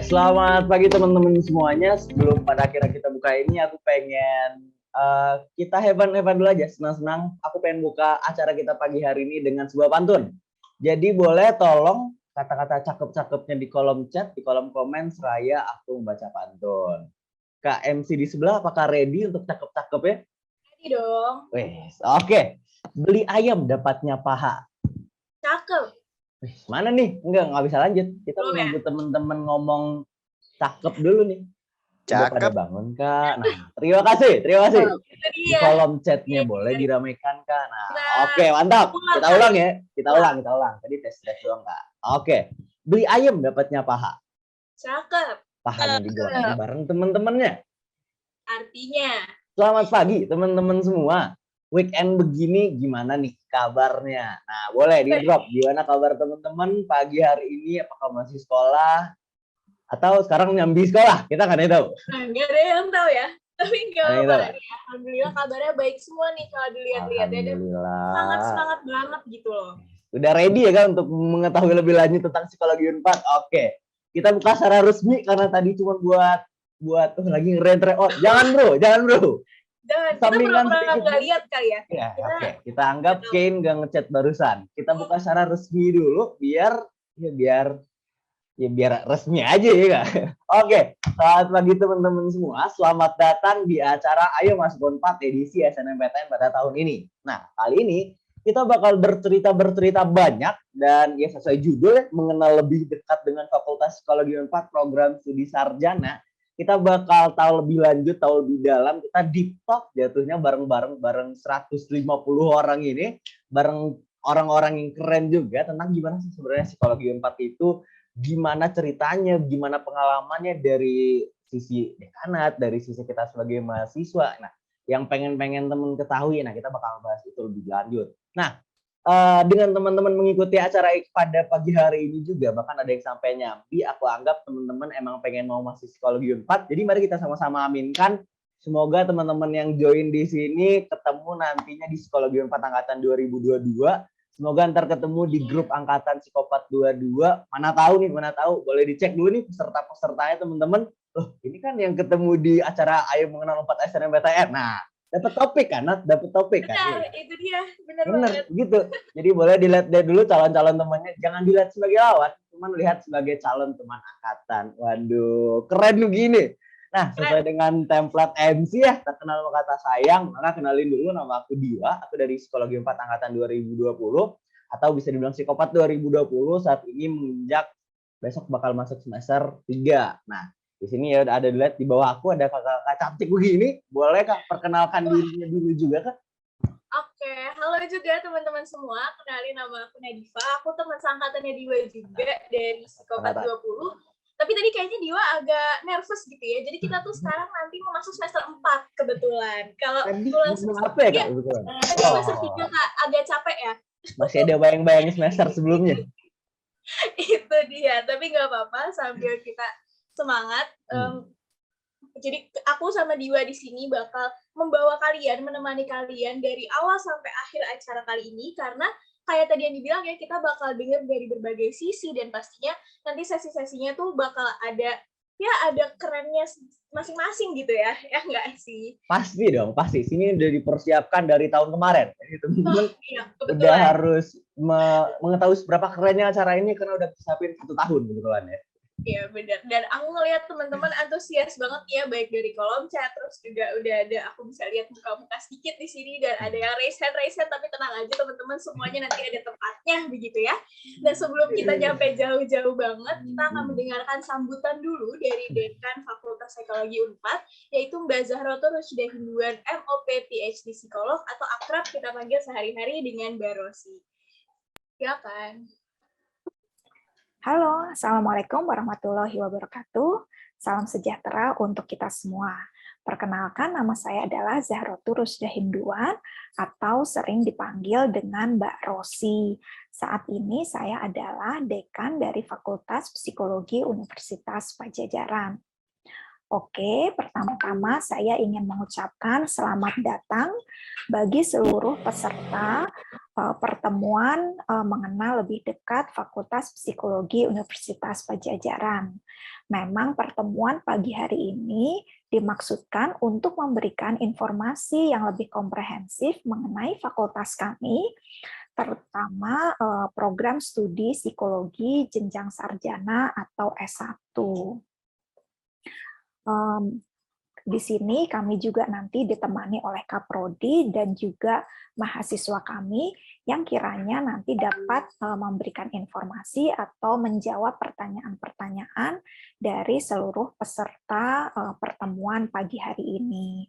Selamat pagi teman-teman semuanya. Sebelum pada akhirnya kita buka ini, aku pengen kita hebat-hebat dulu aja, senang-senang. Aku pengen buka acara kita pagi hari ini dengan sebuah pantun. Jadi boleh tolong kata-kata cakep-cakepnya di kolom chat, di kolom komen, seraya aku membaca pantun. Kak MC di sebelah, apakah ready untuk cakep-cakepnya? Ready dong. Wes, oke. Beli ayam dapatnya paha. Cakep. Mana nih? Nggak bisa lanjut. Kita Belum menunggu teman-teman ngomong cakep dulu nih. Udah pada bangun, Kak? Nah, terima kasih. Di kolom chatnya boleh diramaikan, Kak. Nah, oke, mantap. Kita ulang ya. Kita ulang. Tadi tes doang, Kak. Oke. Beli ayam dapatnya paha. Cakep. Pahanya digoreng bareng teman-temannya. Artinya. Selamat pagi, teman-teman semua. Weekend begini gimana nih kabarnya? Nah, boleh di-drop. Gimana kabar teman-teman pagi hari ini? Apakah masih sekolah? Atau sekarang nyambi sekolah? Kita kan tahu. Nggak ada yang tahu ya. Tapi nggak apa-apa. Alhamdulillah kabarnya baik semua nih kalau dilihat-lihat. Alhamdulillah. Sangat banget gitu loh. Udah ready ya kan untuk mengetahui lebih lanjut tentang psikologi Unpad? Oke. Kita buka secara resmi karena tadi cuma buat lagi nge-rent. Oh, jangan bro. Jangan, kita pura-pura nggak lihat kali ya. Oke. Kita anggap Kane nggak ngechat barusan. Kita buka secara resmi dulu biar resmi aja ya Kak. Oke, selamat pagi teman-teman semua. Selamat datang di acara Ayo Masuk Unpad edisi SNMPTN pada tahun ini. Nah, kali ini kita bakal bercerita banyak dan ya sesuai judul ya, mengenal lebih dekat dengan Fakultas Psikologi Unpad program studi sarjana. Kita bakal tahu lebih lanjut, tahu lebih dalam, kita deep talk jatuhnya bareng 150 orang ini, bareng orang-orang yang keren juga tentang gimana sih sebenarnya psikologi Unpad itu, gimana ceritanya, gimana pengalamannya dari sisi dekanat, dari sisi kita sebagai mahasiswa. Nah, yang pengen temen ketahui, nah kita bakal bahas itu lebih lanjut. Nah, dengan teman-teman mengikuti acara pada pagi hari ini juga, bahkan ada yang sampai nyambi, aku anggap teman-teman emang pengen mau masuk psikologi Unpad. Jadi mari kita sama-sama aminkan. Semoga teman-teman yang join di sini ketemu nantinya di psikologi Unpad angkatan 2022. Semoga ntar ketemu di grup angkatan psikopat 22. Mana tahu, boleh dicek dulu nih peserta-pesertanya teman-teman. Loh, ini kan yang ketemu di acara Ayo Mengenal Unpad SNMPTN. Nah, dapat topik kan, Benar, itu dia. Benar banget. Gitu. Jadi boleh dilihat dulu calon-calon temannya. Jangan dilihat sebagai lawan, cuman lihat sebagai calon teman angkatan. Waduh, keren begini. Nah, sesuai dengan template MC ya, tak kenal maka kata sayang, maka kenalin dulu, nama aku Diwa, aku dari Psikologi 4 angkatan 2020, atau bisa dibilang Psikopat 2020, saat ini menginjak besok bakal masuk semester 3. Nah, di sini ya ada dilihat di bawah aku ada kakak cantik begini. Boleh Kak perkenalkan dirinya dulu juga Kak? Oke, halo juga teman-teman semua. Kenalin, nama aku Nadifa. Aku teman seangkatannya Diwa juga dari Psikopat 20. Tapi tadi kayaknya Diwa agak nervous gitu ya. Jadi kita tuh sekarang nanti mau masuk semester 4 kebetulan. Kalau langsung apa ya Kak kebetulan? Tadi semester 3 Kak, agak capek ya. Masih ada bayang-bayang semester sebelumnya. Itu dia, tapi nggak apa-apa sambil kita semangat. Jadi aku sama Diwa di sini bakal membawa kalian, menemani kalian dari awal sampai akhir acara kali ini, karena kayak tadi yang dibilang ya, kita bakal dengar dari berbagai sisi, dan pastinya nanti sesi-sesinya tuh bakal ada kerennya masing-masing gitu ya nggak sih? Pasti dong, pasti. Sini udah dipersiapkan dari tahun kemarin. Jadi teman-teman udah harus mengetahui seberapa kerennya acara ini karena udah persiapin 1 tahun kebetulan ya. Iya benar, dan aku ngeliat teman-teman antusias banget ya, baik dari kolom chat, terus juga udah ada, aku bisa lihat muka-muka sedikit di sini, dan ada yang raise hand, tapi tenang aja teman-teman, semuanya nanti ada tempatnya begitu ya. Dan sebelum kita nyampe jauh-jauh banget, kita akan mendengarkan sambutan dulu dari Dekan Fakultas Psikologi Unpad, yaitu Mbak Zahrotur Rusyidah Hinduan, MOP PhD Psikolog, atau akrab kita panggil sehari-hari dengan Mbak Rosi. Silakan. Halo, Assalamualaikum warahmatullahi wabarakatuh. Salam sejahtera untuk kita semua. Perkenalkan, nama saya adalah Zahrotur Rusyidah Hinduan, atau sering dipanggil dengan Mbak Rosi. Saat ini saya adalah dekan dari Fakultas Psikologi Universitas Padjadjaran. Oke, pertama-tama saya ingin mengucapkan selamat datang bagi seluruh peserta pertemuan mengenal lebih dekat Fakultas Psikologi Universitas Padjadjaran. Memang pertemuan pagi hari ini dimaksudkan untuk memberikan informasi yang lebih komprehensif mengenai fakultas kami, terutama program studi psikologi jenjang sarjana atau S1. Di sini kami juga nanti ditemani oleh Kaprodi dan juga mahasiswa kami yang kiranya nanti dapat memberikan informasi atau menjawab pertanyaan-pertanyaan dari seluruh peserta pertemuan pagi hari ini.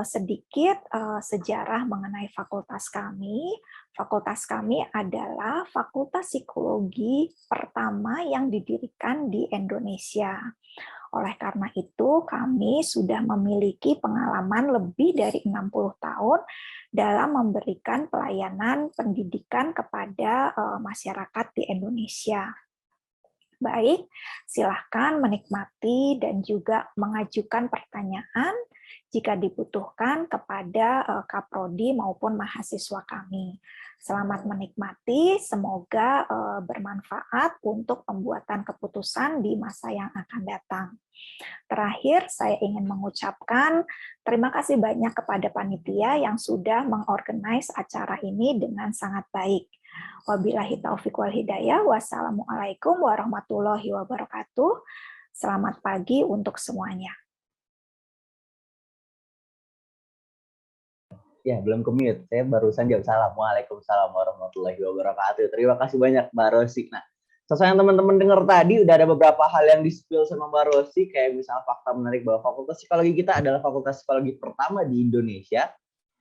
Sedikit sejarah mengenai fakultas kami. Fakultas kami adalah Fakultas Psikologi pertama yang didirikan di Indonesia. Oleh karena itu, kami sudah memiliki pengalaman lebih dari 60 tahun dalam memberikan pelayanan pendidikan kepada masyarakat di Indonesia. Baik, silahkan menikmati dan juga mengajukan pertanyaan jika dibutuhkan kepada Kaprodi maupun mahasiswa kami. Selamat menikmati, semoga bermanfaat untuk pembuatan keputusan di masa yang akan datang. Terakhir, saya ingin mengucapkan terima kasih banyak kepada panitia yang sudah mengorganize acara ini dengan sangat baik. Wabillahi taufiq wal hidayah. Wassalamualaikum warahmatullahi wabarakatuh. Selamat pagi untuk semuanya. Ya, belum ke-mute. Saya barusan jawab salam. Waalaikumsalam warahmatullahi wabarakatuh. Terima kasih banyak, Mbak Rosi. Nah, sesuai yang teman-teman dengar tadi, udah ada beberapa hal yang di-spill sama Mbak Rosi, kayak misalnya fakta menarik bahwa Fakultas Psikologi kita adalah fakultas psikologi pertama di Indonesia.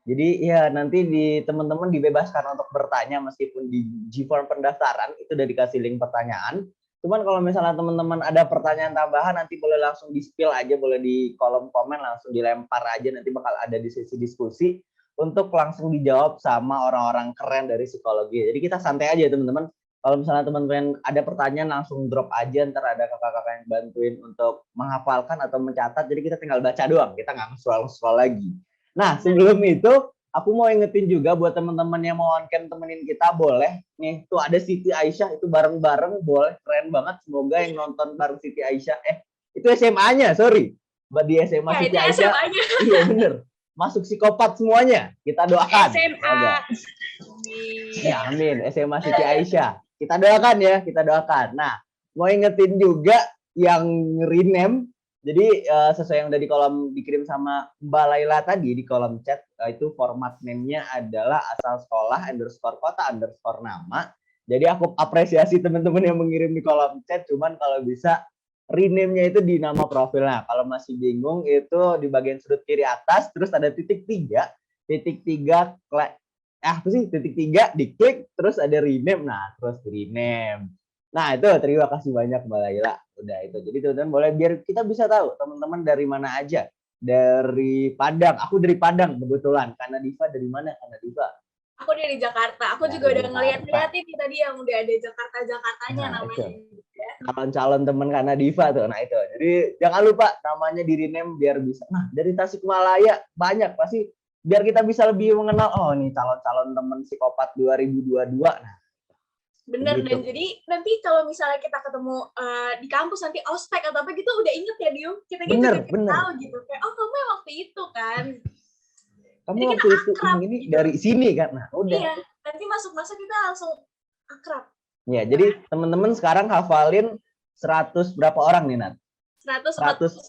Jadi ya nanti teman-teman dibebaskan untuk bertanya meskipun di G-form pendaftaran itu udah dikasih link pertanyaan. Cuman kalau misalnya teman-teman ada pertanyaan tambahan nanti boleh langsung di-spill aja, boleh di kolom komen langsung dilempar aja, nanti bakal ada di sesi diskusi untuk langsung dijawab sama orang-orang keren dari psikologi. Jadi kita santai aja teman-teman. Kalau misalnya teman-teman ada pertanyaan langsung drop aja, ntar ada kakak-kakak yang bantuin untuk menghafalkan atau mencatat. Jadi kita tinggal baca doang, kita nggak nge-scroll lagi. Nah sebelum itu aku mau ingetin juga buat teman-teman yang mau on-cam temenin kita boleh. Nih tuh ada Siti Aisyah itu bareng-bareng boleh, keren banget. Semoga yang nonton bareng Siti Aisyah, itu SMA-nya, sorry. Di SMA ya, Siti Aisyah. Iya bener. Masuk psikopat semuanya, kita doakan. SMA. Ya amin, SMA Siti Aisyah. Kita doakan ya, kita doakan. Nah, mau ingetin juga yang rename. Jadi sesuai yang udah di kolom dikirim sama Mbak Laila tadi di kolom chat, itu format name-nya adalah asal sekolah _kota _nama. Jadi aku apresiasi teman-teman yang mengirim di kolom chat, cuman kalau bisa rename-nya itu di nama profil. Nah, kalau masih bingung itu di bagian sudut kiri atas terus ada titik 3 apa sih titik 3 diklik terus ada rename. Nah, terus rename. Nah, itu terima kasih banyak Mbak Laila. Udah itu. Jadi teman-teman boleh biar kita bisa tahu teman-teman dari mana aja. Dari Padang. Aku dari Padang kebetulan. Karena Diva dari mana? Karena Diva. Aku dari Jakarta. Aku juga udah ngeliat-ngeliat ini tadi yang udah ada Jakarta-Jakartanya namanya. Calon-calon teman karena Diva tuh. Nah itu. Jadi jangan lupa namanya di rename biar bisa. Nah dari Tasikmalaya banyak pasti biar kita bisa lebih mengenal. Oh ini calon-calon teman psikopat 2022. Nah bener gitu. Dan jadi nanti kalau misalnya kita ketemu di kampus nanti ospek atau apa gitu udah inget ya Dio. Kita gitu tahu gitu. Kayak oh kamu yang waktu itu kan. Kamu jadi waktu itu ini gitu. Dari sini kan. Nah udah. Iya. Nanti masuk-masuk kita langsung akrab. Ya, jadi teman-teman sekarang hafalin 100 berapa orang nih, Nat? 149.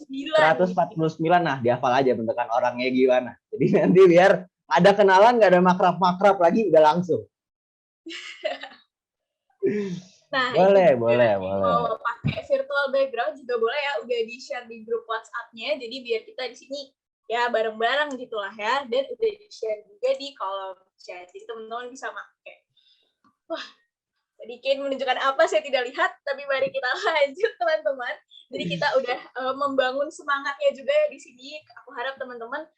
Nah, dihafal aja bentukan orangnya gimana. Jadi nanti biar ada kenalan, nggak ada makrab-makrab lagi, udah langsung. Nah, boleh. Mau pakai virtual background juga boleh ya, udah di-share di grup WhatsApp-nya, jadi biar kita di sini ya bareng-bareng gitulah ya, dan udah di-share juga di kolom chat. Jadi teman-teman bisa pakai. Wah, tadi Ken menunjukkan apa saya tidak lihat, tapi mari kita lanjut teman-teman. Jadi kita udah membangun semangatnya juga ya di sini. Aku harap teman-teman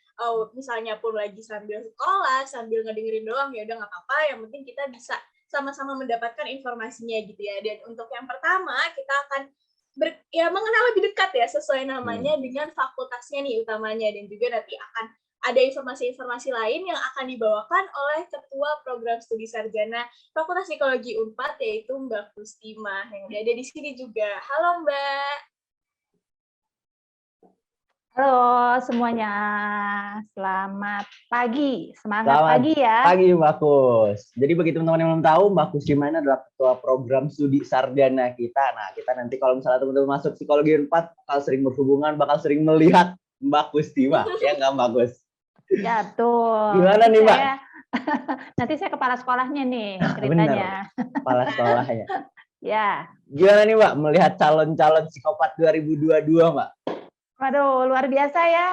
misalnya pun lagi sambil sekolah, sambil ngedengerin doang ya udah nggak apa-apa. Yang penting kita bisa sama-sama mendapatkan informasinya gitu ya. Dan untuk yang pertama kita akan mengenal lebih dekat ya sesuai namanya dengan fakultasnya nih utamanya, dan juga nanti akan ada informasi-informasi lain yang akan dibawakan oleh Ketua Program Studi Sarjana Fakultas Psikologi Unpad, yaitu Mbak Kustima, yang ada di sini juga. Halo Mbak. Halo semuanya, selamat pagi, semangat Selamat pagi ya. pagi Mbak Kus. Jadi bagi teman-teman yang belum tahu, Mbak Kustima ini adalah ketua program studi sarjana kita. Nah, kita nanti kalau misalnya teman-teman masuk psikologi 4 bakal sering berhubungan, bakal sering melihat Mbak Kustima. Ya nggak Mbak Kus? Ya betul. Gimana nih Mbak? Nanti saya kepala sekolahnya nih Bener, ceritanya. kepala sekolahnya. Ya, Gimana nih Mbak melihat calon-calon psikopat 2022 Mbak? waduh luar biasa ya,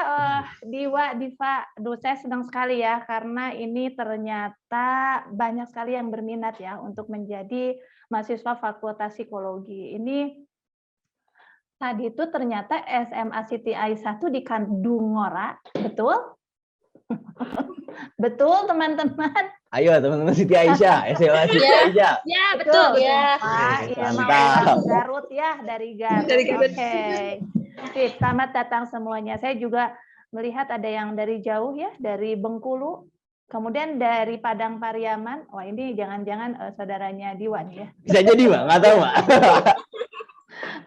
Diva. Aduh, saya senang sekali ya karena ini ternyata banyak sekali yang berminat ya untuk menjadi mahasiswa Fakultas Psikologi. Ini tadi itu ternyata SMA Siti Aisyah di Kandungora, betul? Betul teman-teman. Ayo teman-teman Siti Aisyah, SMA Siti Aisyah. Ya, betul. Ya. Iya, Mantap. Garut ya, dari Garut. Dari Garut. Oke. Sip, selamat datang semuanya. Saya juga melihat ada yang dari jauh ya, dari Bengkulu, kemudian dari Padang Pariaman. Wah, ini jangan-jangan saudaranya Diwan ya. Bisa jadi Mbak, nggak tahu Mbak.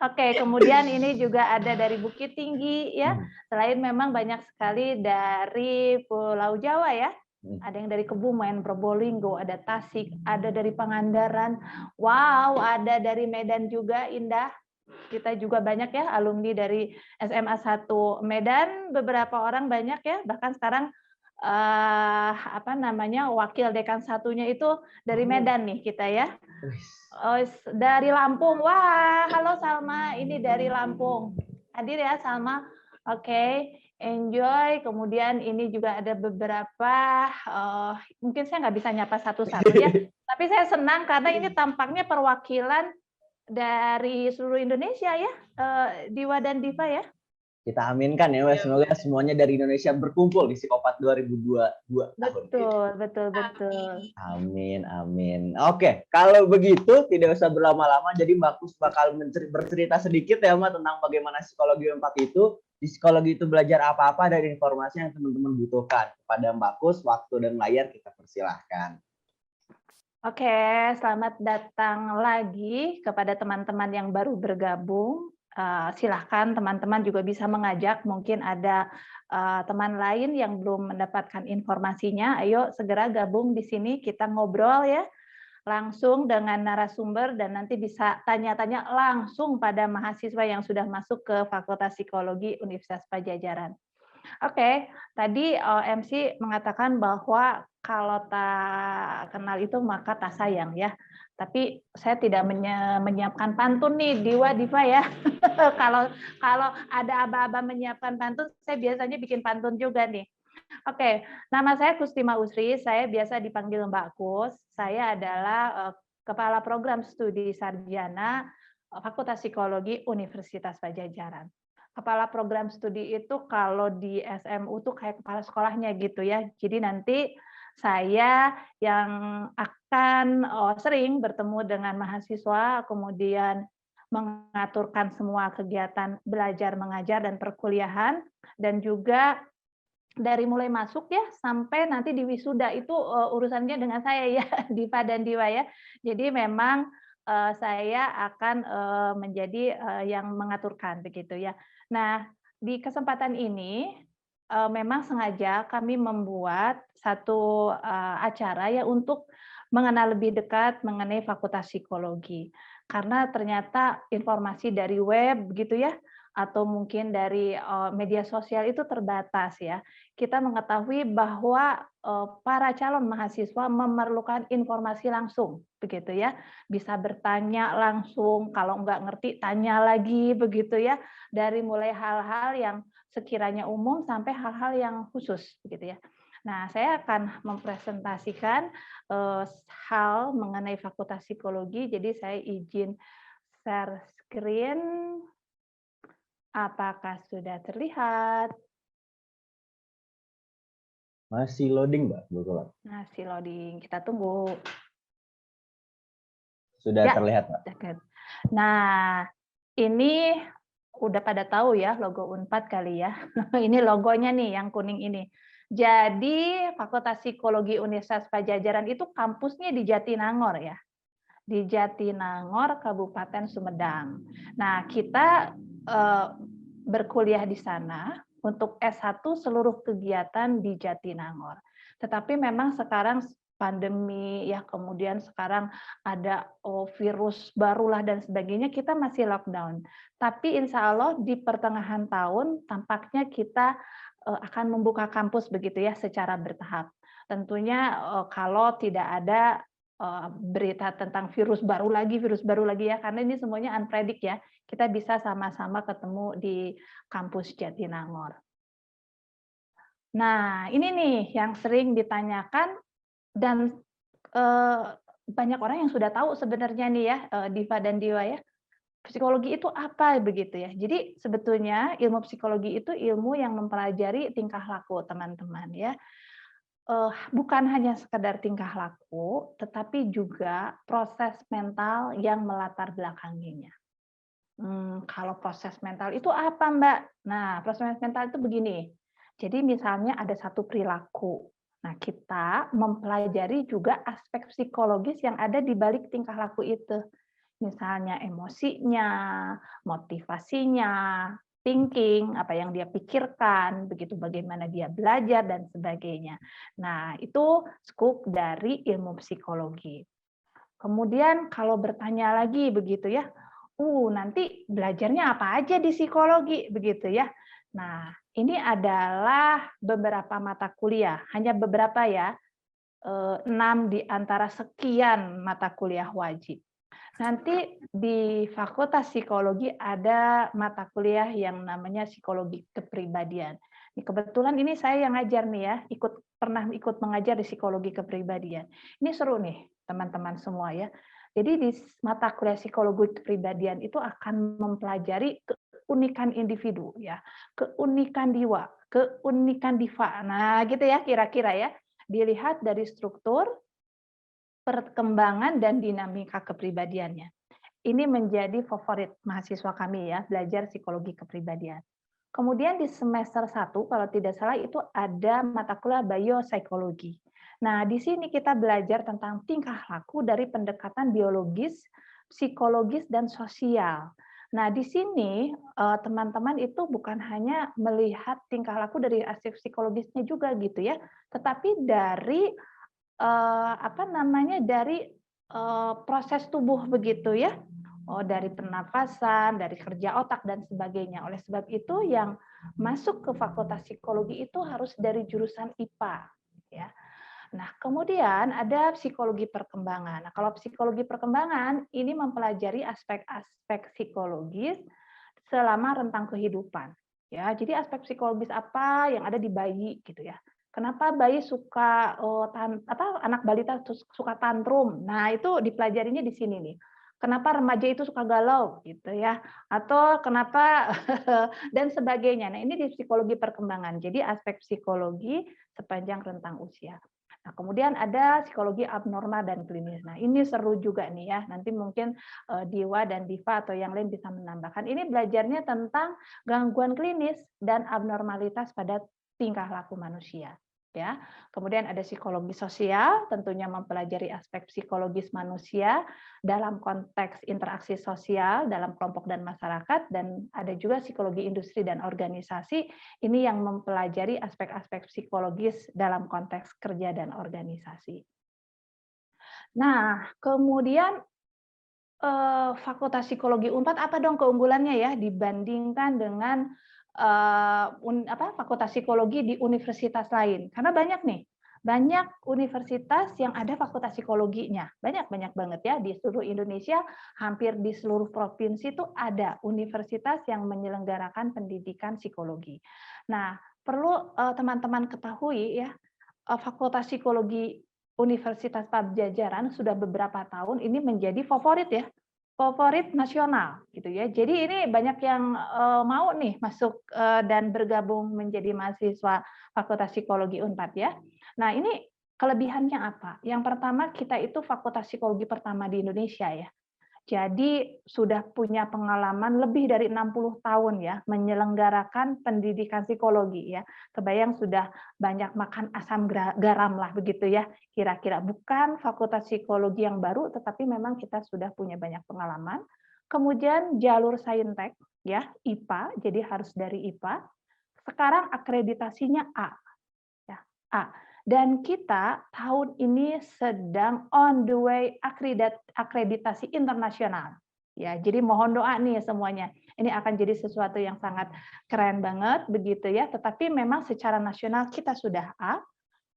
Oke, kemudian ini juga ada dari Bukit Tinggi ya. Selain memang banyak sekali dari Pulau Jawa ya. Ada yang dari Kebumen, Probolinggo, ada Tasik, ada dari Pangandaran. Wow, ada dari Medan juga, Indah. Kita juga banyak ya alumni dari SMA 1 Medan, beberapa orang banyak ya. Bahkan sekarang wakil dekan satunya itu dari Medan nih kita ya. Dari Lampung. Wah, halo Salma, ini dari Lampung. Hadir ya Salma. Oke, enjoy. Kemudian ini juga ada beberapa, mungkin saya nggak bisa nyapa satu-satu ya, tapi saya senang karena ini tampaknya perwakilan dari seluruh Indonesia ya, Diwa dan Diva ya. Kita aminkan ya, Mbak. Semoga semuanya dari Indonesia berkumpul di Psikopat 2022 tahun ini. Betul. Amin. Oke, kalau begitu tidak usah berlama-lama. Jadi Mbak Kus bakal bercerita sedikit ya Mbak tentang bagaimana psikologi 4 itu. Di psikologi itu belajar apa-apa dari informasi yang teman-teman butuhkan. Kepada Mbak Kus, waktu dan layar kita persilahkan. Oke, selamat datang lagi kepada teman-teman yang baru bergabung. Silahkan teman-teman juga bisa mengajak, mungkin ada teman lain yang belum mendapatkan informasinya, ayo segera gabung di sini, kita ngobrol ya, langsung dengan narasumber dan nanti bisa tanya-tanya langsung pada mahasiswa yang sudah masuk ke Fakultas Psikologi Universitas Padjadjaran. Oke, tadi MC mengatakan bahwa kalau tak kenal itu maka tak sayang ya. Tapi saya tidak menyiapkan pantun nih, Diva ya. kalau ada aba-aba menyiapkan pantun, saya biasanya bikin pantun juga nih. Oke, nama saya Kustima Usri, saya biasa dipanggil Mbak Kus. Saya adalah Kepala Program Studi Sarjana Fakultas Psikologi Universitas Padjadjaran. Kepala program studi itu kalau di SMU tuh kayak kepala sekolahnya gitu ya. Jadi nanti saya yang akan sering bertemu dengan mahasiswa, kemudian mengaturkan semua kegiatan belajar, mengajar, dan perkuliahan, dan juga dari mulai masuk ya sampai nanti di wisuda itu urusannya dengan saya ya, Diva dan Diwa ya. Jadi memang saya akan menjadi yang mengaturkan begitu ya. Nah, di kesempatan ini memang sengaja kami membuat satu acara ya untuk mengenal lebih dekat mengenai Fakultas Psikologi. Karena ternyata informasi dari web gitu ya, atau mungkin dari media sosial itu terbatas ya. Kita mengetahui bahwa para calon mahasiswa memerlukan informasi langsung, begitu ya. Bisa bertanya langsung, kalau nggak ngerti tanya lagi, begitu ya. Dari mulai hal-hal yang sekiranya umum sampai hal-hal yang khusus, begitu ya. Nah, saya akan mempresentasikan hal mengenai Fakultas Psikologi. Jadi saya izin share screen. Apakah sudah terlihat? Masih loading, Mbak. Betul. Masih loading. Kita tunggu. Sudah ya, terlihat, Mbak. Nah, ini udah pada tahu ya logo Unpad kali ya. Ini logonya nih yang kuning ini. Jadi Fakultas Psikologi Universitas Padjadjaran itu kampusnya di Jatinangor ya. Di Jatinangor, Kabupaten Sumedang. Nah, kita berkuliah di sana untuk S1 seluruh kegiatan di Jatinangor. Tetapi memang sekarang pandemi ya, kemudian sekarang ada virus barulah dan sebagainya, kita masih lockdown. Tapi insya Allah di pertengahan tahun tampaknya kita akan membuka kampus begitu ya secara bertahap. Tentunya kalau tidak ada berita tentang virus baru lagi ya, karena ini semuanya unpredict ya. Kita bisa sama-sama ketemu di kampus Jatinangor. Nah, ini nih yang sering ditanyakan dan banyak orang yang sudah tahu sebenarnya nih ya, Diva dan Diwa ya. Psikologi itu apa begitu ya. Jadi sebetulnya ilmu psikologi itu ilmu yang mempelajari tingkah laku teman-teman ya. Bukan hanya sekedar tingkah laku, tetapi juga proses mental yang melatar belakanginya. Kalau proses mental itu apa, Mbak? Nah, proses mental itu begini. Jadi misalnya ada satu perilaku. Nah, kita mempelajari juga aspek psikologis yang ada di balik tingkah laku itu. Misalnya emosinya, motivasinya, thinking, apa yang dia pikirkan, begitu bagaimana dia belajar dan sebagainya. Nah, itu skup dari ilmu psikologi. Kemudian kalau bertanya lagi begitu ya, nanti belajarnya apa aja di psikologi begitu ya. Nah, ini adalah beberapa mata kuliah, hanya beberapa ya, 6 di antara sekian mata kuliah wajib. Nanti di Fakultas Psikologi ada mata kuliah yang namanya psikologi kepribadian. Kebetulan ini saya yang ngajar nih ya, pernah ikut mengajar di psikologi kepribadian. Ini seru nih teman-teman semua ya. Jadi di mata kuliah psikologi kepribadian itu akan mempelajari keunikan individu ya, keunikan diva. Nah, gitu ya kira-kira ya. Dilihat dari struktur, perkembangan dan dinamika kepribadiannya. Ini menjadi favorit mahasiswa kami ya, belajar psikologi kepribadian. Kemudian di semester 1 kalau tidak salah itu ada mata kuliah biopsikologi. Nah, di sini kita belajar tentang tingkah laku dari pendekatan biologis, psikologis dan sosial. Nah, di sini teman-teman itu bukan hanya melihat tingkah laku dari aspek psikologisnya juga gitu ya, tetapi dari dari proses tubuh begitu ya, dari pernafasan, dari kerja otak dan sebagainya. Oleh sebab itu yang masuk ke Fakultas Psikologi itu harus dari jurusan IPA ya. Nah, kemudian ada psikologi perkembangan. Nah, kalau psikologi perkembangan ini mempelajari aspek-aspek psikologis selama rentang kehidupan. Ya, jadi aspek psikologis apa yang ada di bayi gitu ya. Kenapa bayi suka anak balita suka tantrum? Nah, itu dipelajarinya di sini nih. Kenapa remaja itu suka galau gitu ya? Atau kenapa dan sebagainya. Nah, ini di psikologi perkembangan. Jadi aspek psikologi sepanjang rentang usia. Nah, kemudian ada psikologi abnormal dan klinis. Nah, ini seru juga nih ya. Nanti mungkin Diwa dan Diva atau yang lain bisa menambahkan. Ini belajarnya tentang gangguan klinis dan abnormalitas pada tingkah laku manusia. Ya. Kemudian ada psikologi sosial, tentunya mempelajari aspek psikologis manusia dalam konteks interaksi sosial dalam kelompok dan masyarakat, dan ada juga psikologi industri dan organisasi, ini yang mempelajari aspek-aspek psikologis dalam konteks kerja dan organisasi. Nah, kemudian Fakultas Psikologi Unpad apa dong keunggulannya ya dibandingkan dengan Fakultas Psikologi di universitas lain? Karena banyak universitas yang ada fakultas psikologinya, banyak banget ya di seluruh Indonesia, hampir di seluruh provinsi itu ada universitas yang menyelenggarakan pendidikan psikologi. Nah, perlu teman-teman ketahui ya, Fakultas Psikologi Universitas Padjadjaran sudah beberapa tahun ini menjadi favorit nasional gitu ya. Jadi ini banyak yang mau nih masuk dan bergabung menjadi mahasiswa Fakultas Psikologi Unpad ya. Nah, ini kelebihannya apa? Yang pertama, kita itu fakultas psikologi pertama di Indonesia ya. Jadi sudah punya pengalaman lebih dari 60 tahun ya menyelenggarakan pendidikan psikologi ya. Kebayang sudah banyak makan asam garam lah begitu ya. Kira-kira bukan fakultas psikologi yang baru tetapi memang kita sudah punya banyak pengalaman. Kemudian jalur saintek ya, IPA, jadi harus dari IPA. Sekarang akreditasinya A ya, A. Dan kita tahun ini sedang on the way akreditasi internasional. Ya, jadi mohon doa nih semuanya. Ini akan jadi sesuatu yang sangat keren banget begitu ya. Tetapi memang secara nasional kita sudah A.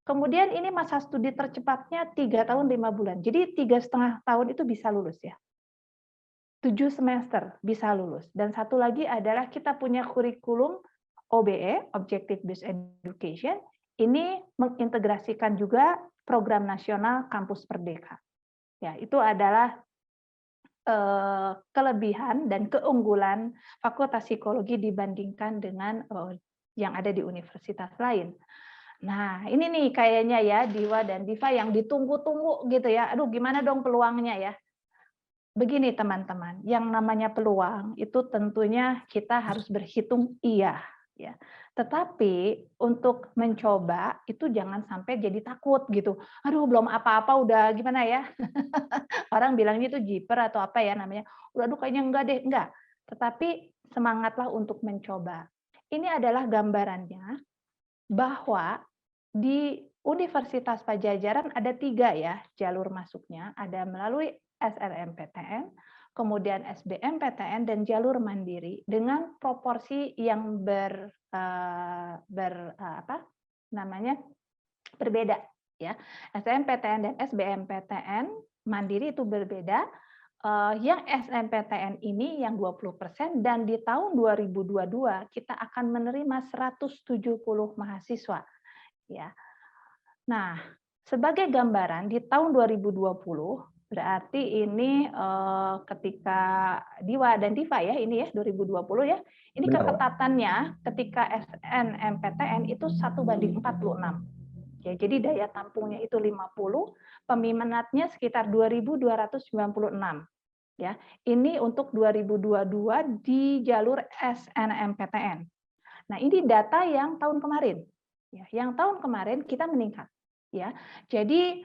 Kemudian ini masa studi tercepatnya 3 tahun 5 bulan. Jadi 3,5 tahun itu bisa lulus ya. 7 semester bisa lulus. Dan satu lagi adalah kita punya kurikulum OBE, Objective Based Education. Ini mengintegrasikan juga program nasional Kampus Merdeka. Ya, itu adalah kelebihan dan keunggulan Fakultas Psikologi dibandingkan dengan yang ada di universitas lain. Nah, ini nih kayaknya ya Diva dan Diva yang ditunggu-tunggu gitu ya. Aduh, gimana dong peluangnya ya? Begini teman-teman, yang namanya peluang itu tentunya kita harus berhitung iya ya. Tetapi untuk mencoba itu jangan sampai jadi takut gitu. Aduh, belum apa-apa udah gimana ya? Orang bilangnya itu jiper atau apa ya namanya. Aduh kayaknya enggak deh, enggak. Tetapi semangatlah untuk mencoba. Ini adalah gambarannya bahwa di Universitas Padjadjaran ada 3 ya jalur masuknya, ada melalui SNMPTN, kemudian SBMPTN dan jalur mandiri dengan proporsi yang berbeda ya. SNMPTN dan SBMPTN mandiri itu berbeda. Yang SNMPTN ini yang 20% dan di tahun 2022 kita akan menerima 170 mahasiswa ya. Nah, sebagai gambaran di tahun 2020 berarti ini ketika Diva dan Diva ya ini ya 2020 ya. Ini keketatannya ketika SNMPTN itu 1:46. Ya, jadi daya tampungnya itu 50, peminatnya sekitar 2.296. Ya, ini untuk 2022 di jalur SNMPTN. Nah, ini data yang tahun kemarin. Ya, yang tahun kemarin kita meningkat. Ya, jadi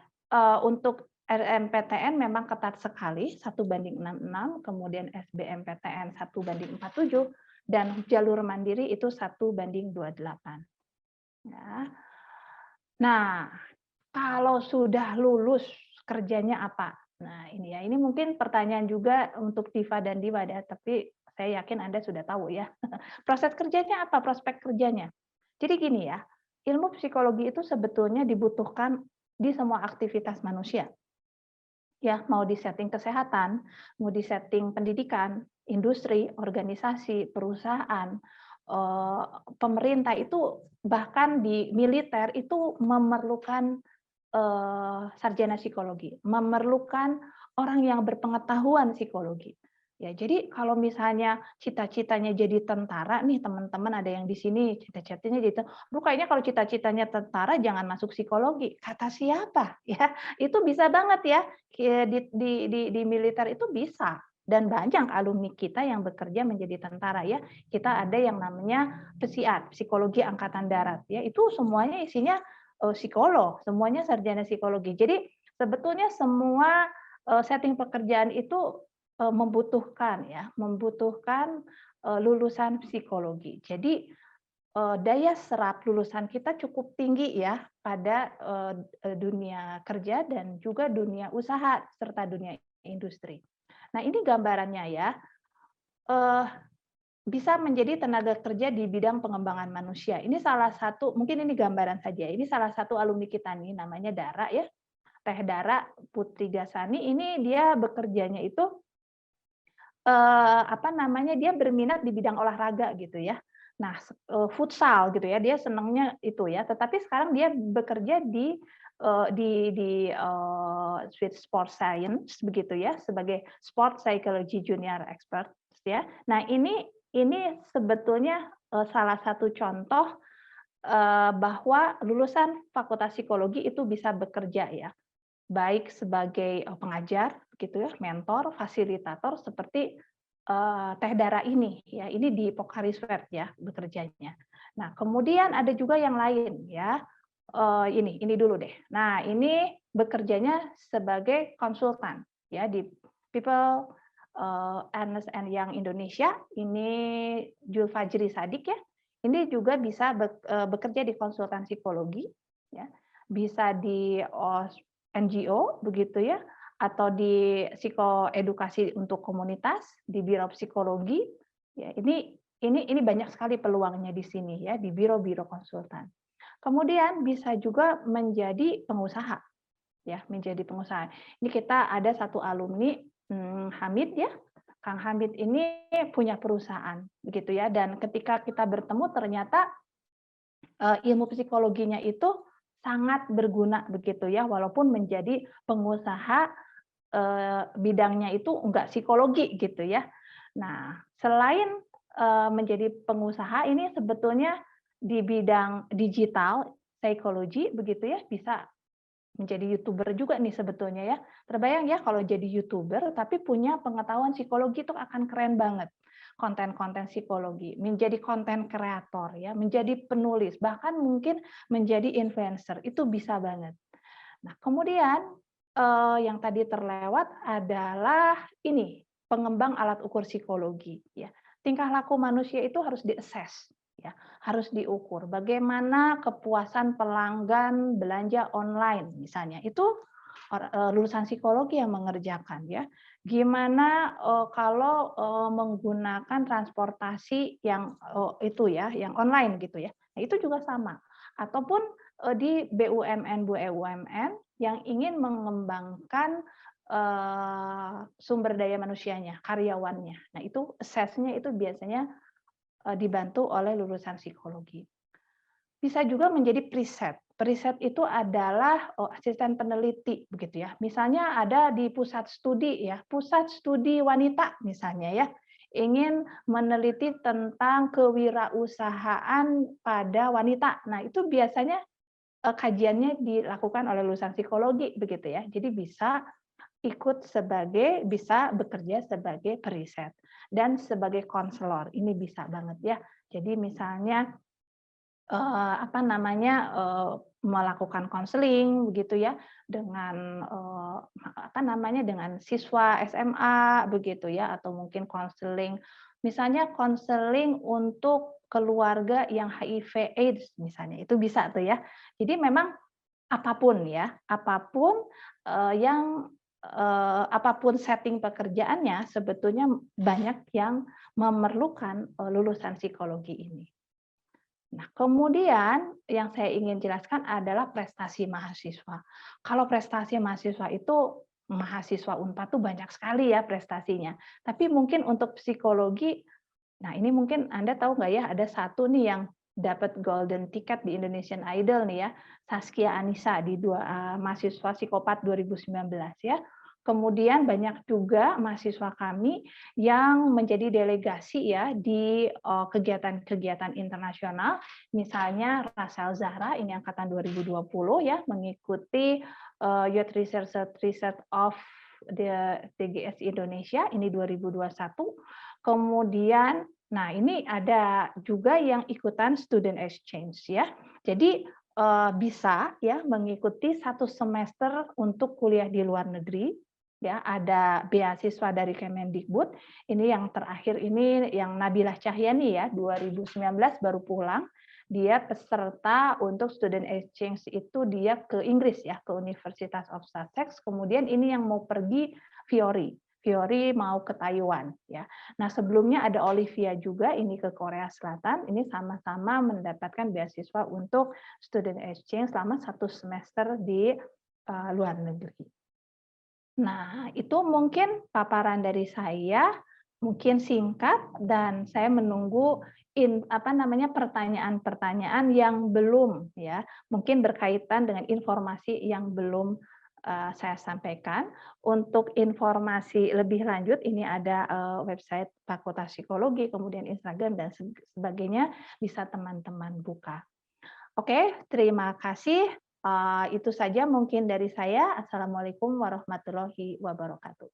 untuk SNMPTN memang ketat sekali 1:66, kemudian SBMPTN 1:47, dan jalur mandiri itu 1:28. Ya. Nah, kalau sudah lulus kerjanya apa? Nah, ini ya. Ini mungkin pertanyaan juga untuk Diva dan Diva ya, tapi saya yakin Anda sudah tahu ya. Proses kerjanya apa? Prospek kerjanya. Jadi gini ya, ilmu psikologi itu sebetulnya dibutuhkan di semua aktivitas manusia. Ya, mau di setting kesehatan, mau di setting pendidikan, industri, organisasi, perusahaan, pemerintah itu bahkan di militer itu memerlukan sarjana psikologi, memerlukan orang yang berpengetahuan psikologi. Ya, jadi kalau misalnya cita-citanya jadi tentara nih teman-teman ada yang di sini cita-citanya jadi, kayaknya kalau cita-citanya tentara jangan masuk psikologi. Kata siapa? Ya, itu bisa banget ya di militer itu bisa. Dan banyak alumni kita yang bekerja menjadi tentara ya. Kita ada yang namanya PSIAT, Psikologi Angkatan Darat ya. Itu semuanya isinya psikolog, semuanya sarjana psikologi. Jadi sebetulnya semua setting pekerjaan itu membutuhkan lulusan psikologi. Jadi daya serap lulusan kita cukup tinggi ya pada dunia kerja dan juga dunia usaha serta dunia industri. Nah, ini gambarannya ya. Bisa menjadi tenaga kerja di bidang pengembangan manusia. Ini salah satu, mungkin ini gambaran saja. Ini salah satu alumni kita nih, namanya Dara ya. Teh Dara Putri Gasani. Ini dia bekerjanya itu dia berminat di bidang olahraga gitu ya. Nah, futsal gitu ya. Dia senangnya itu ya. Tetapi sekarang dia bekerja di Sweet Sport Science begitu ya, sebagai Sport Psychology Junior Expert ya. Nah, ini sebetulnya salah satu contoh bahwa lulusan Fakultas Psikologi itu bisa bekerja ya. baik sebagai pengajar, gitu ya, mentor, fasilitator seperti Teh Dara ini, ya, ini di Pocari Sweat ya bekerjanya. Nah, kemudian ada juga yang lain ya. Ini dulu deh. Nah, ini bekerjanya sebagai konsultan ya di People Ernst and Young Indonesia. Ini Jul Fajri Sadik ya. Ini juga bisa bekerja di konsultan psikologi ya. Bisa di NGO begitu ya, atau di psikoedukasi untuk komunitas, di biro psikologi. Ya, ini banyak sekali peluangnya di sini ya, di biro-biro konsultan. Kemudian bisa juga menjadi pengusaha, ya, menjadi pengusaha. Ini kita ada satu alumni Hamid ya, Kang Hamid ini punya perusahaan, begitu ya. Dan ketika kita bertemu ternyata ilmu psikologinya itu sangat berguna, begitu ya, walaupun menjadi pengusaha bidangnya itu enggak psikologi, gitu ya. Nah, selain menjadi pengusaha ini sebetulnya di bidang digital psikologi begitu ya, bisa menjadi YouTuber juga nih sebetulnya ya. Terbayang ya kalau jadi YouTuber tapi punya pengetahuan psikologi itu akan keren banget. Konten-konten psikologi, menjadi konten kreator ya, menjadi penulis, bahkan mungkin menjadi influencer, itu bisa banget. Nah, kemudian yang tadi terlewat adalah ini, pengembang alat ukur psikologi ya. Tingkah laku manusia itu harus di-assess ya, harus diukur. Bagaimana kepuasan pelanggan belanja online misalnya, itu lulusan psikologi yang mengerjakan ya. Gimana kalau menggunakan transportasi yang itu ya, yang online gitu ya. Nah, itu juga sama. Ataupun di BUMN yang ingin mengembangkan sumber daya manusianya, karyawannya. Nah, itu assess-nya itu biasanya dibantu oleh lulusan psikologi. Bisa juga menjadi preset. Preset itu adalah asisten peneliti begitu ya. Misalnya ada di pusat studi ya, pusat studi wanita misalnya ya, ingin meneliti tentang kewirausahaan pada wanita. Nah, itu biasanya kajiannya dilakukan oleh lulusan psikologi begitu ya. Jadi bisa bisa bekerja sebagai periset dan sebagai konselor. Ini bisa banget ya. Jadi misalnya melakukan konseling begitu ya dengan dengan siswa SMA begitu ya, atau mungkin konseling misalnya konseling untuk keluarga yang HIV AIDS misalnya, itu bisa tuh ya. Jadi memang apapun ya, apapun setting pekerjaannya sebetulnya banyak yang memerlukan lulusan psikologi ini. Nah, kemudian yang saya ingin jelaskan adalah prestasi mahasiswa. Kalau prestasi mahasiswa itu, mahasiswa Unpad tuh banyak sekali ya prestasinya. Tapi mungkin untuk psikologi, nah ini mungkin Anda tahu nggak ya, ada satu nih yang dapat golden ticket di Indonesian Idol nih ya, Saskia Anissa di mahasiswa psikopat 2019 ya. Kemudian banyak juga mahasiswa kami yang menjadi delegasi ya di kegiatan-kegiatan internasional. Misalnya Rasel Zahra ini angkatan 2020 ya, mengikuti Youth Research of the TGS Indonesia ini 2021. Kemudian nah ini ada juga yang ikutan student exchange ya. Jadi bisa ya mengikuti 1 semester untuk kuliah di luar negeri. Ya, ada beasiswa dari Kemendikbud. Ini yang terakhir ini yang Nabilah Cahyani ya, 2019 baru pulang. Dia peserta untuk student exchange itu dia ke Inggris ya, ke Universitas of Sussex. Kemudian ini yang mau pergi Fiori mau ke Taiwan ya. Nah, sebelumnya ada Olivia juga ini ke Korea Selatan. Ini sama-sama mendapatkan beasiswa untuk student exchange selama 1 semester di luar negeri. Nah, itu mungkin paparan dari saya, mungkin singkat, dan saya menunggu pertanyaan-pertanyaan yang belum ya, mungkin berkaitan dengan informasi yang belum saya sampaikan. Untuk informasi lebih lanjut, ini ada website Fakultas Psikologi, kemudian Instagram dan sebagainya, bisa teman-teman buka. Oke, terima kasih. Itu saja mungkin dari saya. Assalamualaikum warahmatullahi wabarakatuh.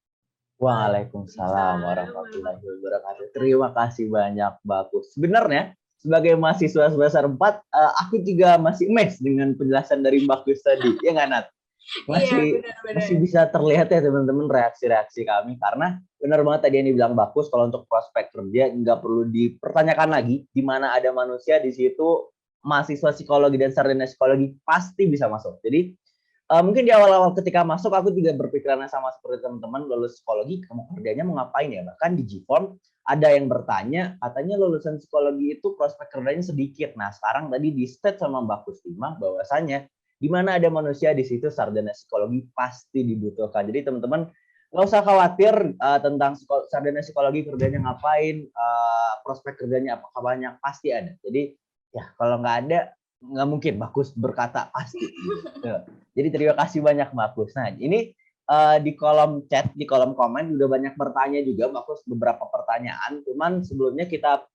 Waalaikumsalam warahmatullahi wabarakatuh. Terima kasih banyak, Bagus. Sebenarnya sebagai mahasiswa semester 4, aku juga masih amazed dengan penjelasan dari Bagus tadi. Ya nggak, Nat? Masih bisa terlihat ya teman-teman reaksi-reaksi kami, karena benar banget tadi yang dibilang Bagus, kalau untuk prospek kerja nggak perlu dipertanyakan lagi di mana ada manusia, di situ mahasiswa psikologi dan sarjana psikologi pasti bisa masuk. Jadi mungkin di awal-awal ketika masuk aku juga berpikiran sama seperti teman-teman, lulus psikologi kamu kerjanya mau ngapain ya. Bahkan di G-Form ada yang bertanya, katanya lulusan psikologi itu prospek kerjanya sedikit. Nah sekarang tadi di state sama Mbak Kustima bahwasanya di mana ada manusia di situ sarjana psikologi pasti dibutuhkan. Jadi teman-teman nggak usah khawatir tentang sarjana psikologi kerjanya ngapain, prospek kerjanya apakah banyak, pasti ada. Jadi ya kalau nggak ada, nggak mungkin Bagus berkata pasti. Gitu. Jadi terima kasih banyak Bagus. Nah ini di kolom chat, di kolom komen udah banyak bertanya juga Bagus, beberapa pertanyaan. Cuman sebelumnya kita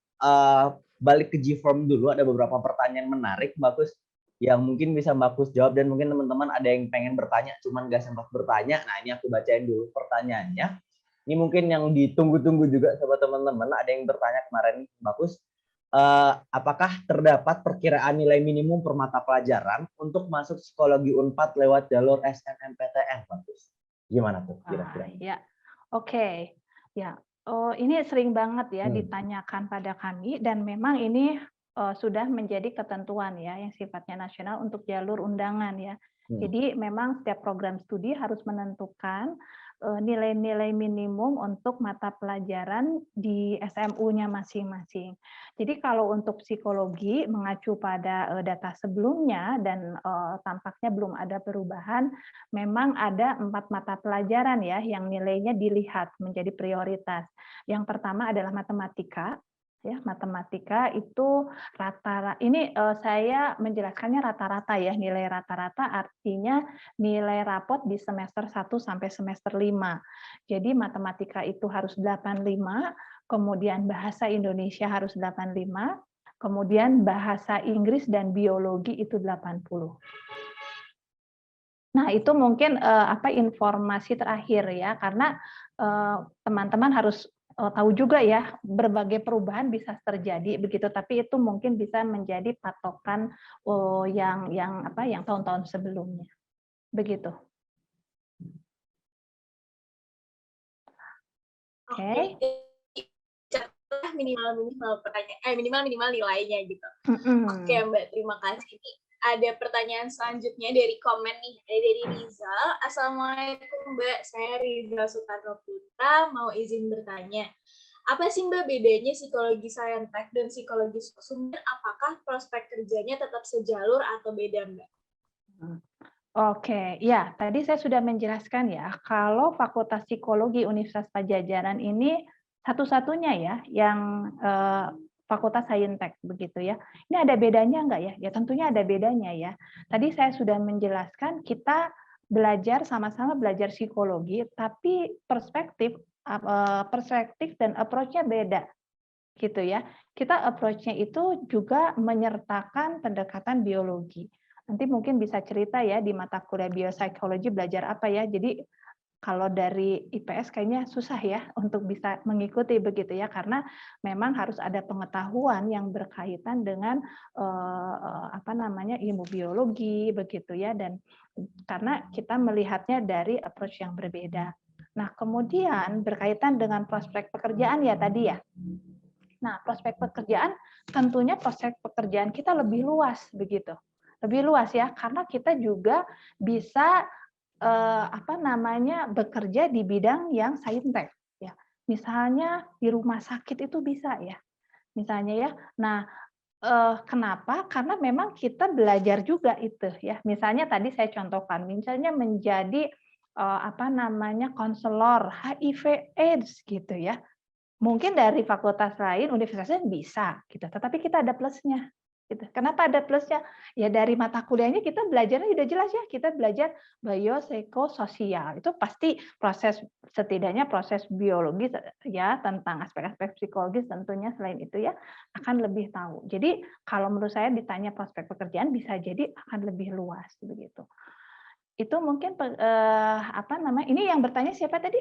balik ke G-Form dulu, ada beberapa pertanyaan menarik Bagus yang mungkin bisa Bagus jawab, dan mungkin teman-teman ada yang pengen bertanya cuman nggak sempat bertanya. Nah ini aku bacain dulu pertanyaannya. Ini mungkin yang ditunggu-tunggu juga sama teman-teman. Ada yang bertanya kemarin Bagus, apakah terdapat perkiraan nilai minimum per mata pelajaran untuk masuk psikologi Unpad lewat jalur SNMPTN, Bagus? Gimana tuh kira-kira? Ya, oke. Ya, ini sering banget ya ditanyakan pada kami, dan memang ini sudah menjadi ketentuan ya yang sifatnya nasional untuk jalur undangan ya. Jadi memang setiap program studi harus menentukan nilai-nilai minimum untuk mata pelajaran di SMU-nya masing-masing. Jadi kalau untuk psikologi mengacu pada data sebelumnya dan tampaknya belum ada perubahan, memang ada 4 mata pelajaran ya yang nilainya dilihat menjadi prioritas. Yang pertama adalah matematika. Ya, matematika itu rata-rata, ini saya menjelaskannya rata-rata ya, nilai rata-rata artinya nilai rapot di semester 1 sampai semester 5. Jadi matematika itu harus 85, kemudian bahasa Indonesia harus 85, kemudian bahasa Inggris dan biologi itu 80. Nah, itu mungkin informasi terakhir ya, karena teman-teman harus tahu juga ya, berbagai perubahan bisa terjadi begitu, tapi itu mungkin bisa menjadi patokan yang tahun-tahun sebelumnya. Begitu. Oke. Minimal nilainya gitu. Oke Mbak, terima kasih. Ada pertanyaan selanjutnya dari komen nih, dari Riza. Assalamualaikum Mbak, saya Riza Sukarno Putra, mau izin bertanya. Apa sih Mbak bedanya psikologi saintek dan psikologi sumber? Apakah prospek kerjanya tetap sejalur atau beda Mbak? Oke, ya tadi saya sudah menjelaskan ya, kalau Fakultas Psikologi Universitas Padjadjaran ini satu-satunya ya yang Fakultas Saintek begitu ya. Ini ada bedanya enggak ya? Ya tentunya ada bedanya ya. Tadi saya sudah menjelaskan kita belajar sama-sama belajar psikologi, tapi perspektif dan approach-nya beda gitu ya. Kita approach-nya itu juga menyertakan pendekatan biologi. Nanti mungkin bisa cerita ya di mata kuliah biopsikologi belajar apa ya. Jadi kalau dari IPS kayaknya susah ya untuk bisa mengikuti begitu ya, karena memang harus ada pengetahuan yang berkaitan dengan ilmu biologi begitu ya, dan karena kita melihatnya dari approach yang berbeda. Nah, kemudian berkaitan dengan prospek pekerjaan ya tadi ya. Nah, prospek pekerjaan tentunya prospek pekerjaan kita lebih luas begitu. Lebih luas ya, karena kita juga bisa bekerja di bidang yang saintek ya. Misalnya di rumah sakit itu bisa ya. Misalnya ya. Nah, kenapa? Karena memang kita belajar juga itu ya. Misalnya tadi saya contohkan, misalnya menjadi konselor HIV AIDS gitu ya. Mungkin dari fakultas lain, universitasnya bisa gitu, tetapi kita ada plusnya. Gitu. Kenapa ada plusnya? Ya dari mata kuliahnya kita belajarnya udah jelas ya, kita belajar biopsikososial. Itu pasti proses, setidaknya proses biologis ya, tentang aspek-aspek psikologis tentunya, selain itu ya akan lebih tahu. Jadi kalau menurut saya ditanya prospek pekerjaan bisa jadi akan lebih luas begitu. Itu mungkin apa namanya? Ini yang bertanya siapa tadi?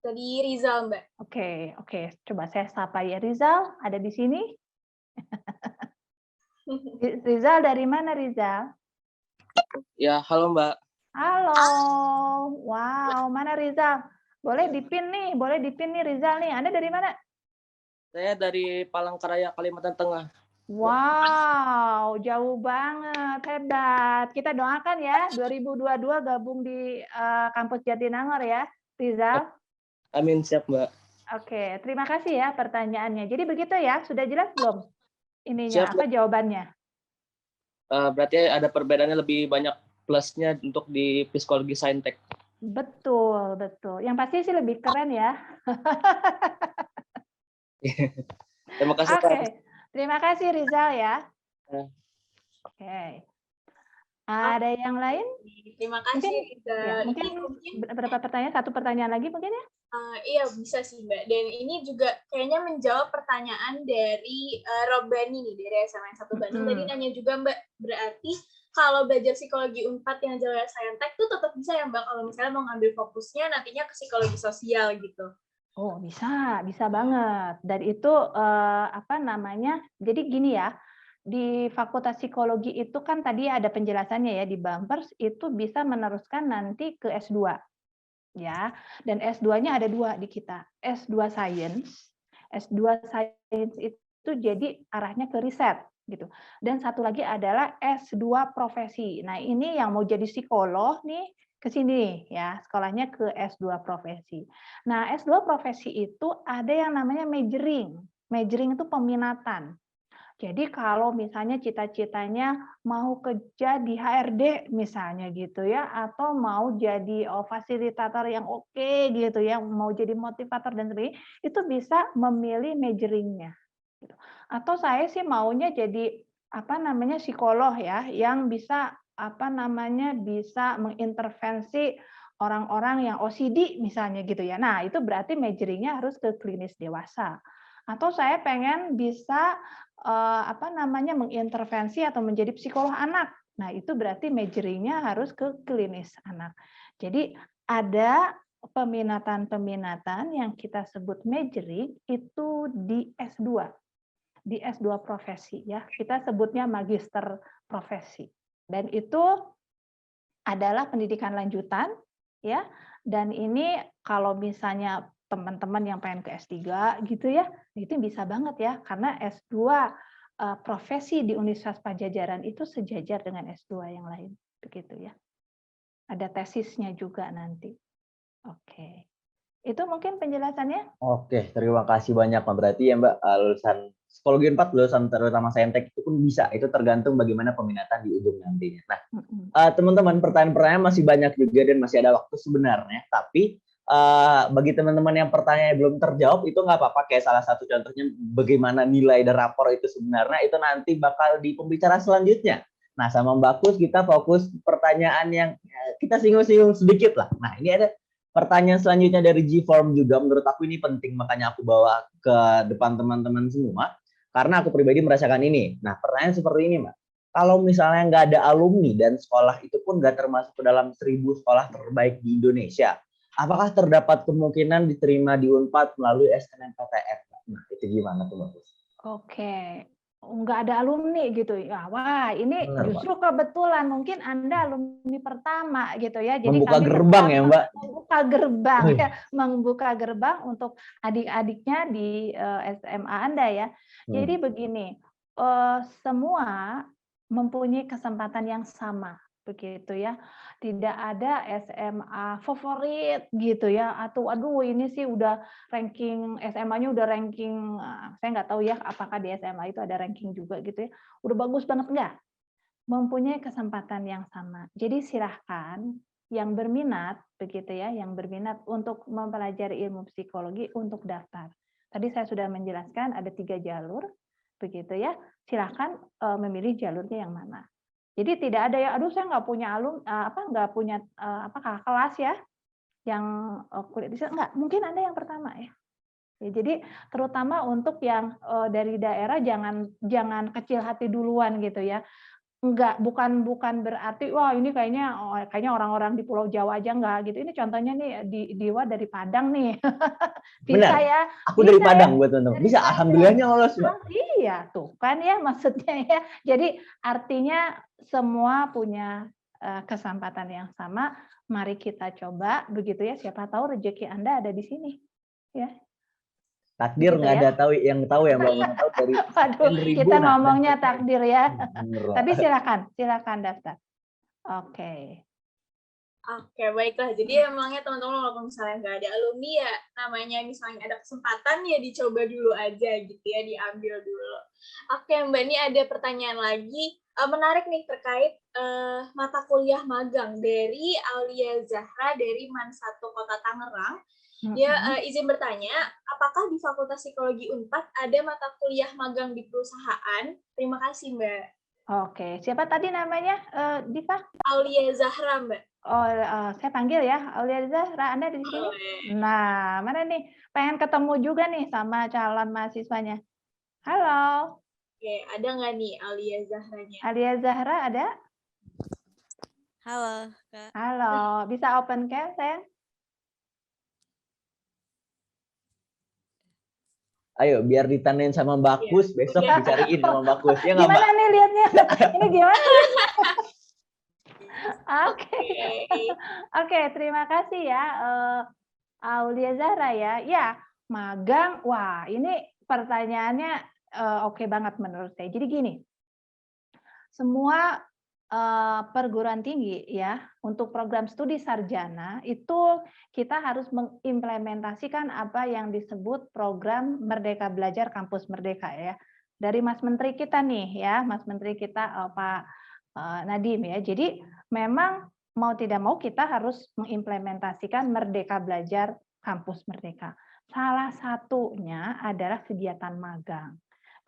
Tadi Rizal, Mbak. Oke. Coba saya sapa ya. Rizal, ada di sini? Rizal dari mana, Rizal? Ya, halo Mbak. Halo. Wow, mana Rizal? Boleh dipin nih Rizal nih. Anda dari mana? Saya dari Palangkaraya, Kalimantan Tengah. Wow, jauh banget, hebat. Kita doakan ya 2022 gabung di kampus Jatinangor ya, Rizal. Amin, siap Mbak. Oke, terima kasih ya pertanyaannya. Jadi begitu ya, sudah jelas belum? Ininya Siap, apa jawabannya? berarti ada perbedaannya lebih banyak plusnya untuk di psikologi saintek. Betul. Yang pasti sih lebih keren ya. Terima kasih Oke, Pak. terima kasih Rizal ya. Ya. Oke. Ada yang lain? Terima kasih, Rizal. Ya, mungkin berapa pertanyaan? Satu pertanyaan lagi mungkin ya? Iya, bisa sih, Mbak. Dan ini juga kayaknya menjawab pertanyaan dari Robbani nih, dari SMN 1 Bandung. Tadi nanya juga, Mbak, berarti kalau belajar psikologi Unpad yang jalur saintek itu tetap bisa ya, Mbak, kalau misalnya mau ngambil fokusnya nantinya ke psikologi sosial gitu. Oh, bisa banget. Dan itu apa namanya? Jadi gini ya, di Fakultas Psikologi itu kan tadi ada penjelasannya ya di bumpers, itu bisa meneruskan nanti ke S2. Ya, dan S2-nya ada 2 di kita. S2 Science. S2 Science itu jadi arahnya ke riset gitu. Dan satu lagi adalah S2 profesi. Nah, ini yang mau jadi psikolog nih ke sini ya, sekolahnya ke S2 profesi. Nah, S2 profesi itu ada yang namanya majoring. Majoring itu peminatan. Jadi kalau misalnya cita-citanya mau kerja di HRD misalnya gitu ya, atau mau jadi fasilitator yang oke gitu ya, mau jadi motivator dan sebagainya, itu bisa memilih majoring-nya. Gitu. Atau saya sih maunya jadi apa namanya psikolog ya, yang bisa apa namanya bisa mengintervensi orang-orang yang OCD misalnya gitu ya. Nah itu berarti majoring-nya harus ke klinis dewasa. Atau saya pengen bisa apa namanya mengintervensi atau menjadi psikolog anak. Nah, itu berarti majoring-nya harus ke klinis anak. Jadi ada peminatan-peminatan yang kita sebut majoring itu di S2. Di S2 profesi ya. Kita sebutnya magister profesi. Dan itu adalah pendidikan lanjutan ya. Dan ini kalau misalnya teman-teman yang pengen ke S3 gitu ya, itu bisa banget ya karena S2 profesi di Universitas Padjadjaran itu sejajar dengan S2 yang lain begitu ya. Ada tesisnya juga nanti. Oke. Itu mungkin penjelasannya. Oke, terima kasih banyak Mbak. Berarti ya Mbak, lulusan psikologi 4, lulusan terutama saintek itu pun bisa. Itu tergantung bagaimana peminatan di ujung nantinya. Nah, teman-teman, pertanyaan-pertanyaan masih banyak juga dan masih ada waktu sebenarnya. Tapi bagi teman-teman yang pertanyaannya belum terjawab, itu nggak apa-apa. Kayak salah satu contohnya bagaimana nilai dan rapor itu sebenarnya, itu nanti bakal di pembicaraan selanjutnya. Nah, sama Mbak Kus, kita fokus pertanyaan yang kita singgung-singgung sedikit lah. Nah, ini ada pertanyaan selanjutnya dari G-Form juga, menurut aku ini penting, makanya aku bawa ke depan teman-teman semua, karena aku pribadi merasakan ini. Nah, pertanyaan seperti ini, Mbak. Kalau misalnya nggak ada alumni dan sekolah itu pun nggak termasuk ke dalam 1000 sekolah terbaik di Indonesia, apakah terdapat kemungkinan diterima di Unpad melalui SNMPTN? Nah, itu gimana tuh, Mbak? Oke. Nggak ada alumni gitu ya. Wah, ini Benar, justru kebetulan mungkin Anda alumni pertama gitu ya. Jadi membuka kami gerbang tetap ya, Mbak. membuka gerbang ya, membuka gerbang untuk adik-adiknya di SMA Anda ya. Jadi begini, semua mempunyai kesempatan yang sama begitu ya. Tidak ada SMA favorit gitu ya, atau aduh ini sih udah ranking SMA-nya udah ranking, saya nggak tahu ya apakah di SMA itu ada ranking juga gitu ya, udah bagus banget, enggak. Mempunyai kesempatan yang sama. Jadi silahkan yang berminat begitu ya, yang berminat untuk mempelajari ilmu psikologi untuk daftar. Tadi saya sudah menjelaskan ada 3 jalur. begitu ya. Silakan memilih jalurnya yang mana. Jadi tidak ada ya, aduh saya nggak punya nggak punya kakak kelas ya yang kuliah di sana. Nggak, mungkin Anda yang pertama ya. Ya, jadi terutama untuk yang dari daerah jangan kecil hati duluan gitu ya. Enggak, bukan berarti wah ini kayaknya orang-orang di Pulau Jawa aja enggak gitu. Ini contohnya nih Diwa dari Padang nih. Bisa Benar. ya. Aku dari Bisa ya. Padang buat teman-teman. Dari Bisa, Padang. alhamdulillahnya lolos, Mbak. Iya, tuh kan ya maksudnya ya. Jadi artinya semua punya kesempatan yang sama. Mari kita coba begitu ya. Siapa tahu rezeki Anda ada di sini. Ya. Takdir Begitu nggak ya. ada yang tahu ya Mbak, mana tahu dari Waduh, sekian ribu. kita nah, ngomongnya dapetnya. takdir ya. Bener, Mbak. Tapi silakan daftar. Oke. Oke, baiklah. Jadi emangnya teman-teman walaupun misalnya nggak ada alumni ya, namanya misalnya ada kesempatan ya dicoba dulu aja gitu ya, diambil dulu. Oke, Mbak, ini ada pertanyaan lagi. Menarik nih terkait mata kuliah magang dari Aulia Zahra dari MAN 1 Kota Tangerang. Ya, izin bertanya, apakah di Fakultas Psikologi Unpad ada mata kuliah magang di perusahaan? Terima kasih, Mbak. Oke, siapa tadi namanya, Diva? Aulia Zahra, Mbak. Oh, saya panggil ya, Aulia Zahra, Anda di sini? Nah, mana nih? Pengen ketemu juga nih sama calon mahasiswanya. Halo. Oke, ada nggak nih Aulia Zahranya? Aulia Zahra ada? Halo, Kak. Halo, bisa open cam, sayang? Ayo, biar ditandain sama Mbak Kus, besok udah. dicariin sama Mbak Kus. Ya nggak, Mbak? Gimana nih lihatnya? Ini gimana? Oke, terima kasih ya, Aulia Zahra ya. Ya, magang, wah ini pertanyaannya oke banget menurut saya. Jadi gini, semua perguruan tinggi ya untuk program studi sarjana itu kita harus mengimplementasikan apa yang disebut program Merdeka Belajar Kampus Merdeka ya dari Mas Menteri kita nih ya, Mas Menteri kita Pak Nadiem ya. Jadi memang mau tidak mau kita harus mengimplementasikan Merdeka Belajar Kampus Merdeka. Salah satunya adalah kegiatan magang.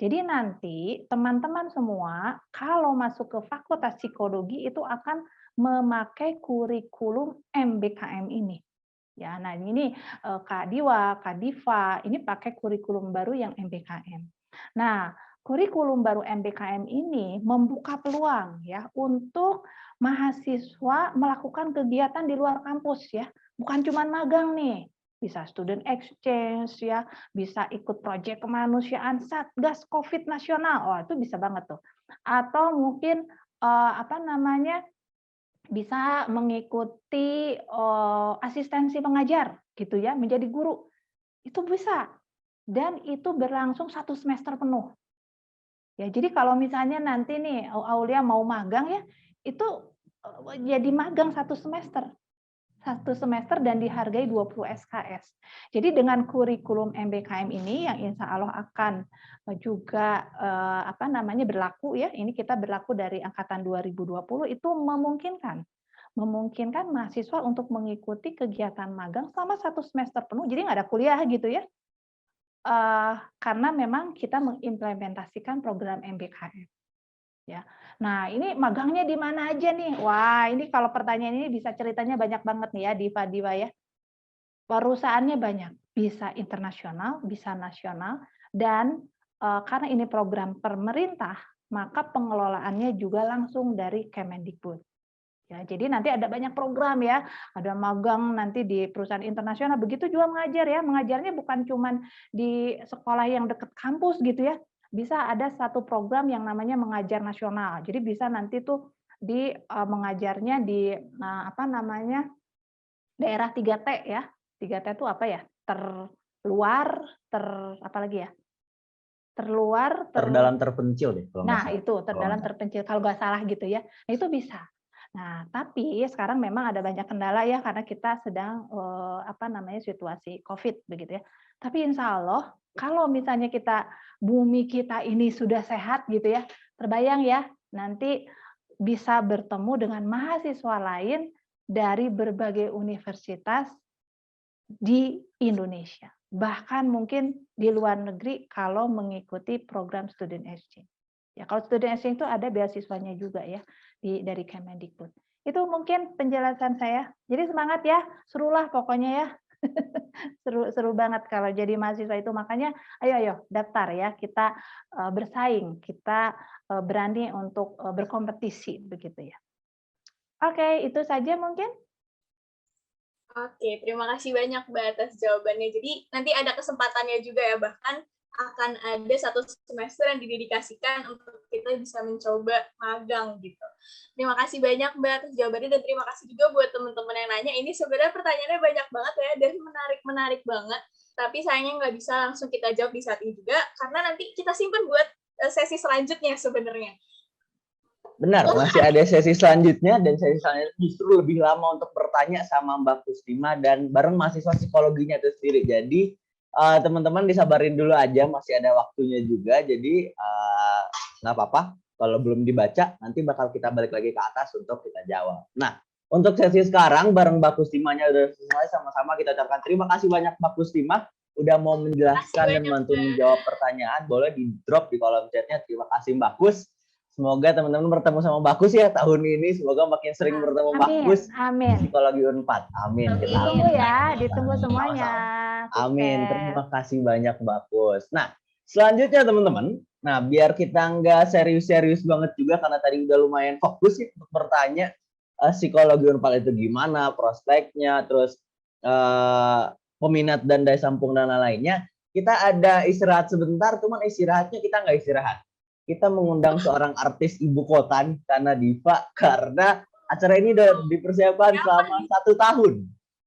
Jadi nanti teman-teman semua kalau masuk ke Fakultas Psikologi itu akan memakai kurikulum MBKM ini. Ya, nah ini Kak Diwa, Kak Diva, ini pakai kurikulum baru yang MBKM. Nah, kurikulum baru MBKM ini membuka peluang ya untuk mahasiswa melakukan kegiatan di luar kampus ya, bukan cuma magang nih. Bisa student exchange ya, bisa ikut proyek kemanusiaan Satgas Covid nasional. Oh, itu bisa banget tuh. Atau mungkin bisa mengikuti asistensi pengajar gitu ya, menjadi guru. Itu bisa. Dan itu berlangsung 1 semester penuh. Ya, jadi kalau misalnya nanti nih Aulia mau magang ya, itu jadi magang 1 semester. 1 semester dan dihargai 20 SKS. Jadi dengan kurikulum MBKM ini yang insya Allah akan juga berlaku ya, ini kita berlaku dari angkatan 2020 itu memungkinkan mahasiswa untuk mengikuti kegiatan magang selama 1 semester penuh, jadi nggak ada kuliah gitu ya, karena memang kita mengimplementasikan program MBKM. Ya. Nah, ini magangnya di mana aja nih? Wah, ini kalau pertanyaan ini bisa ceritanya banyak banget nih ya, Diva ya. Perusahaannya banyak, bisa internasional, bisa nasional, dan karena ini program pemerintah, maka pengelolaannya juga langsung dari Kemendikbud. Ya, jadi nanti ada banyak program ya, ada magang nanti di perusahaan internasional, begitu juga mengajar ya, mengajarnya bukan cuma di sekolah yang dekat kampus gitu ya, bisa ada satu program yang namanya mengajar nasional. Jadi bisa nanti tuh mengajarnya di daerah 3T ya. 3T itu apa ya? Terluar, terdalam, terpencil deh kalau nggak salah. Itu terdalam, terpencil kalau nggak salah gitu ya. Nah, itu bisa. Nah, tapi sekarang memang ada banyak kendala ya karena kita sedang situasi Covid begitu ya. Tapi insya Allah kalau misalnya bumi kita ini sudah sehat gitu ya, terbayang ya nanti bisa bertemu dengan mahasiswa lain dari berbagai universitas di Indonesia. bahkan mungkin di luar negeri kalau mengikuti program student exchange. Ya, kalau student exchange itu ada beasiswanya juga ya dari Kemendikbud. Itu mungkin penjelasan saya. Jadi semangat ya, serulah pokoknya ya. Seru banget kalau jadi mahasiswa itu, makanya ayo daftar ya, kita bersaing, kita berani untuk berkompetisi begitu ya. Oke, itu saja mungkin. Oke, terima kasih banyak Mbak atas jawabannya. Jadi nanti ada kesempatannya juga ya, bahkan akan ada 1 semester yang didedikasikan untuk kita bisa mencoba magang gitu. Terima kasih banyak Mbak atas jawabannya, dan terima kasih juga buat teman-teman yang nanya. Ini sebenarnya pertanyaannya banyak banget ya, dan menarik banget. Tapi sayangnya nggak bisa langsung kita jawab di saat ini juga, karena nanti kita simpan buat sesi selanjutnya sebenarnya. Benar, masih ada sesi selanjutnya, dan sesi selanjutnya justru lebih lama untuk bertanya sama Mbak Kustima dan bareng mahasiswa psikologinya itu sendiri. Jadi teman-teman disabarin dulu aja, masih ada waktunya juga. Jadi nggak apa-apa kalau belum dibaca, nanti bakal kita balik lagi ke atas untuk kita jawab. Nah, untuk sesi sekarang bareng Mbak Kustimanya udah selesai, sama-sama kita ucapkan terima kasih banyak Mbak Kustima udah mau menjelaskan dan bantu menjawab pertanyaan. Boleh di drop di kolom chatnya. Terima kasih Mbak Kus. Semoga teman-teman bertemu sama Bagus ya tahun ini. Semoga makin sering bertemu Bagus. Amin. Psikologi Unpad. Amin. Ditunggu ya, ditunggu semuanya. Amin. Terima kasih banyak Bagus. Nah, selanjutnya teman-teman. Nah, biar kita nggak serius-serius banget juga, karena tadi udah lumayan fokus ya untuk bertanya psikologi Unpad itu gimana, prospeknya, terus peminat dan daya sampung dan lainnya. Kita ada istirahat sebentar, cuman istirahatnya kita nggak istirahat. Kita mengundang seorang artis ibu kota karena Diva, karena acara ini udah dipersiapkan selama 1 tahun.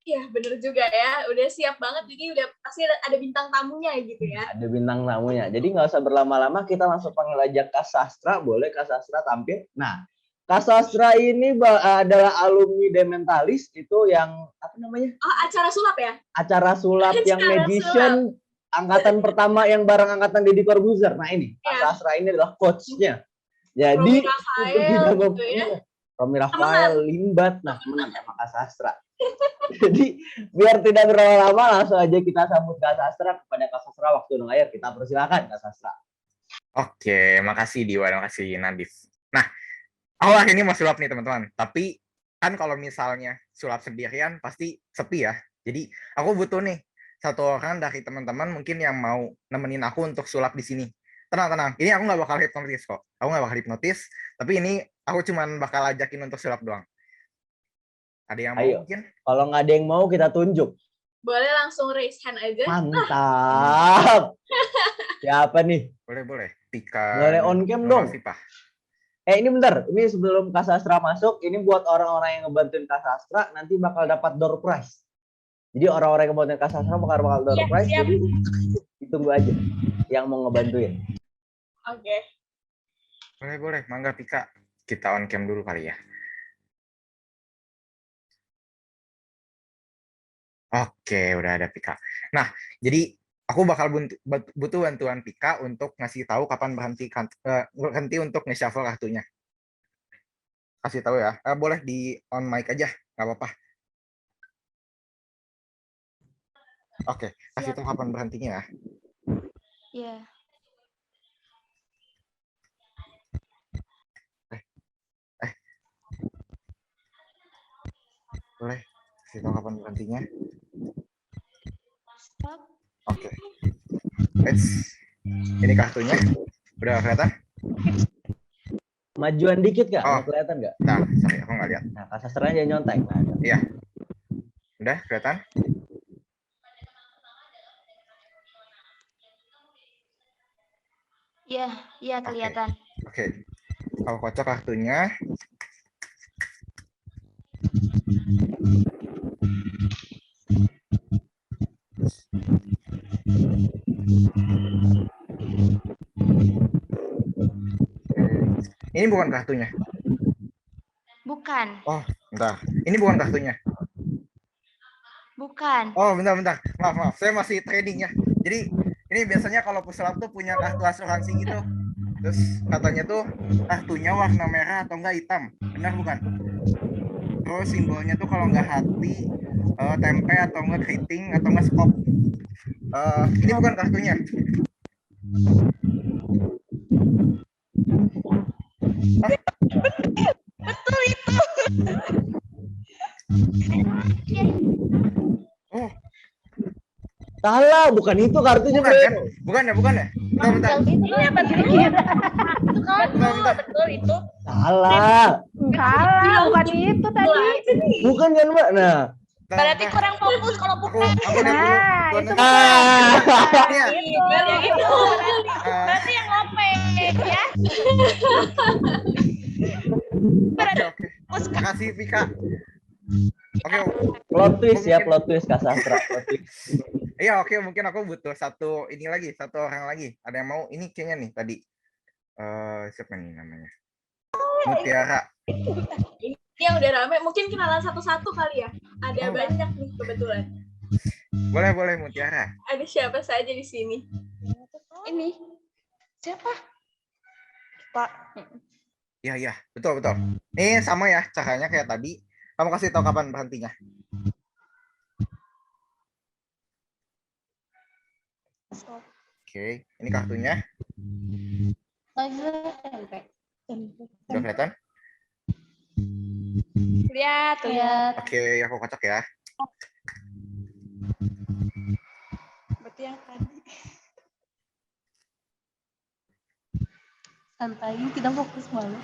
Iya, bener juga ya. Udah siap banget, jadi udah pasti ada bintang tamunya gitu ya. Ada bintang tamunya. Jadi nggak usah berlama-lama, kita langsung panggil aja Kak Sastra. Boleh Kak Sastra tampil? Nah, Kak Sastra ini adalah alumni Dementalis, itu yang apa namanya? Oh, acara sulap ya? Acara sulap yang magician. Angkatan pertama yang bareng angkatan Deddy Corbuzier. Nah ini, Kak Sastra ini adalah coachnya. Jadi Romi Rafael, Limbat, nah menang sama Kak Sastra. Jadi biar tidak berlama-lama, langsung aja kita sambut Kak Sastra. Kepada Kak Sastra, waktu layar kita persilakan Kak Sastra. Oke, makasih Diwa, makasih Nadif. Nah, awal ini mau sulap nih teman-teman. Tapi kan kalau misalnya sulap sendirian pasti sepi ya. Jadi aku butuh nih 1 orang dari teman-teman mungkin yang mau nemenin aku untuk sulap di sini. Tenang. Ini aku nggak bakal hipnotis kok. Aku nggak bakal hipnotis. Tapi ini aku cuman bakal ajakin untuk sulap doang. Ada yang mau mungkin? Kalau nggak ada yang mau, kita tunjuk. Boleh langsung raise hand aja. Mantap. Siapa nih? Boleh. Pika. Boleh on cam dong. Sipah. Ini bentar. Ini sebelum Kak Sastra masuk, ini buat orang-orang yang ngebantuin Kak Sastra, nanti bakal dapat door prize. Jadi orang-orang yang mau Kak Sastra bakal door prize, jadi ditunggu aja yang mau ngebantuin. Oke. Boleh. Mangga Pika. Kita on cam dulu kali ya. Oke, udah ada Pika. Nah, jadi aku bakal butuh bantuan Pika untuk ngasih tahu kapan berhenti untuk nge-shuffle kartunya. Kasih tahu ya. Boleh di on mic aja, nggak apa-apa. Oke, kasih tahu kapan berhentinya ya. Iya. Boleh, kasih tahu kapan berhentinya. Stop. Oke. Ini kartunya. Udah kelihatan? Majuan dikit Kak, mau kelihatan nggak? Nah, sorry, aku nggak lihat. Nah, Kak Sastranya nyontek. Iya. Udah kelihatan? Iya kelihatan. Oke. Kalau kocok kartunya. Ini bukan kartunya. Bukan. Oh, bentar. Ini bukan kartunya. Bukan. Oh, bentar. Maaf. Saya masih trading ya. Jadi ini biasanya kalau pesulap tuh punya kartu asuransi gitu. Terus katanya tuh kartunya warna merah atau enggak hitam. Benar bukan? Terus simbolnya tuh kalau nggak hati, tempe atau nggak keriting atau nggak skop. Ini bukan kartunya. Oh, Salah, bukan itu kartunya, bukan Bro. kan? Bukan ya? Bentar. Iya betul. Itu kan Bentar. betul itu. Salah. Salah, bukan itu tadi. Bukan kan, Mbak? Nah. Berarti kurang fokus kalau bukan. Aku lihat dulu. Nah, Tuan itu Andi. Ah. Ini ya. Berarti yang itu. Ah, Berarti yang lope ya. Oke. Makasih Vika. Oke. Plot twist ya, plot twist Kak Sastra. Plot twist. Iya, oke, mungkin aku butuh satu orang lagi. Ada yang mau? Ini kayaknya nih tadi. Siapa nih namanya? Mutiara. Ini yang udah rame. Mungkin kenalan satu-satu kali ya. Ada banyak nih kebetulan. Boleh Mutiara. Ada siapa saja di sini? Ini siapa? Pak. Iya, betul. Ini sama ya caranya kayak tadi. Kamu kasih tahu kapan berhentinya. Oke, ini kartunya. Udah kelihatan? Lihat. Oke, aku kocok ya. Berarti yang tadi. Santai, kita fokus malu.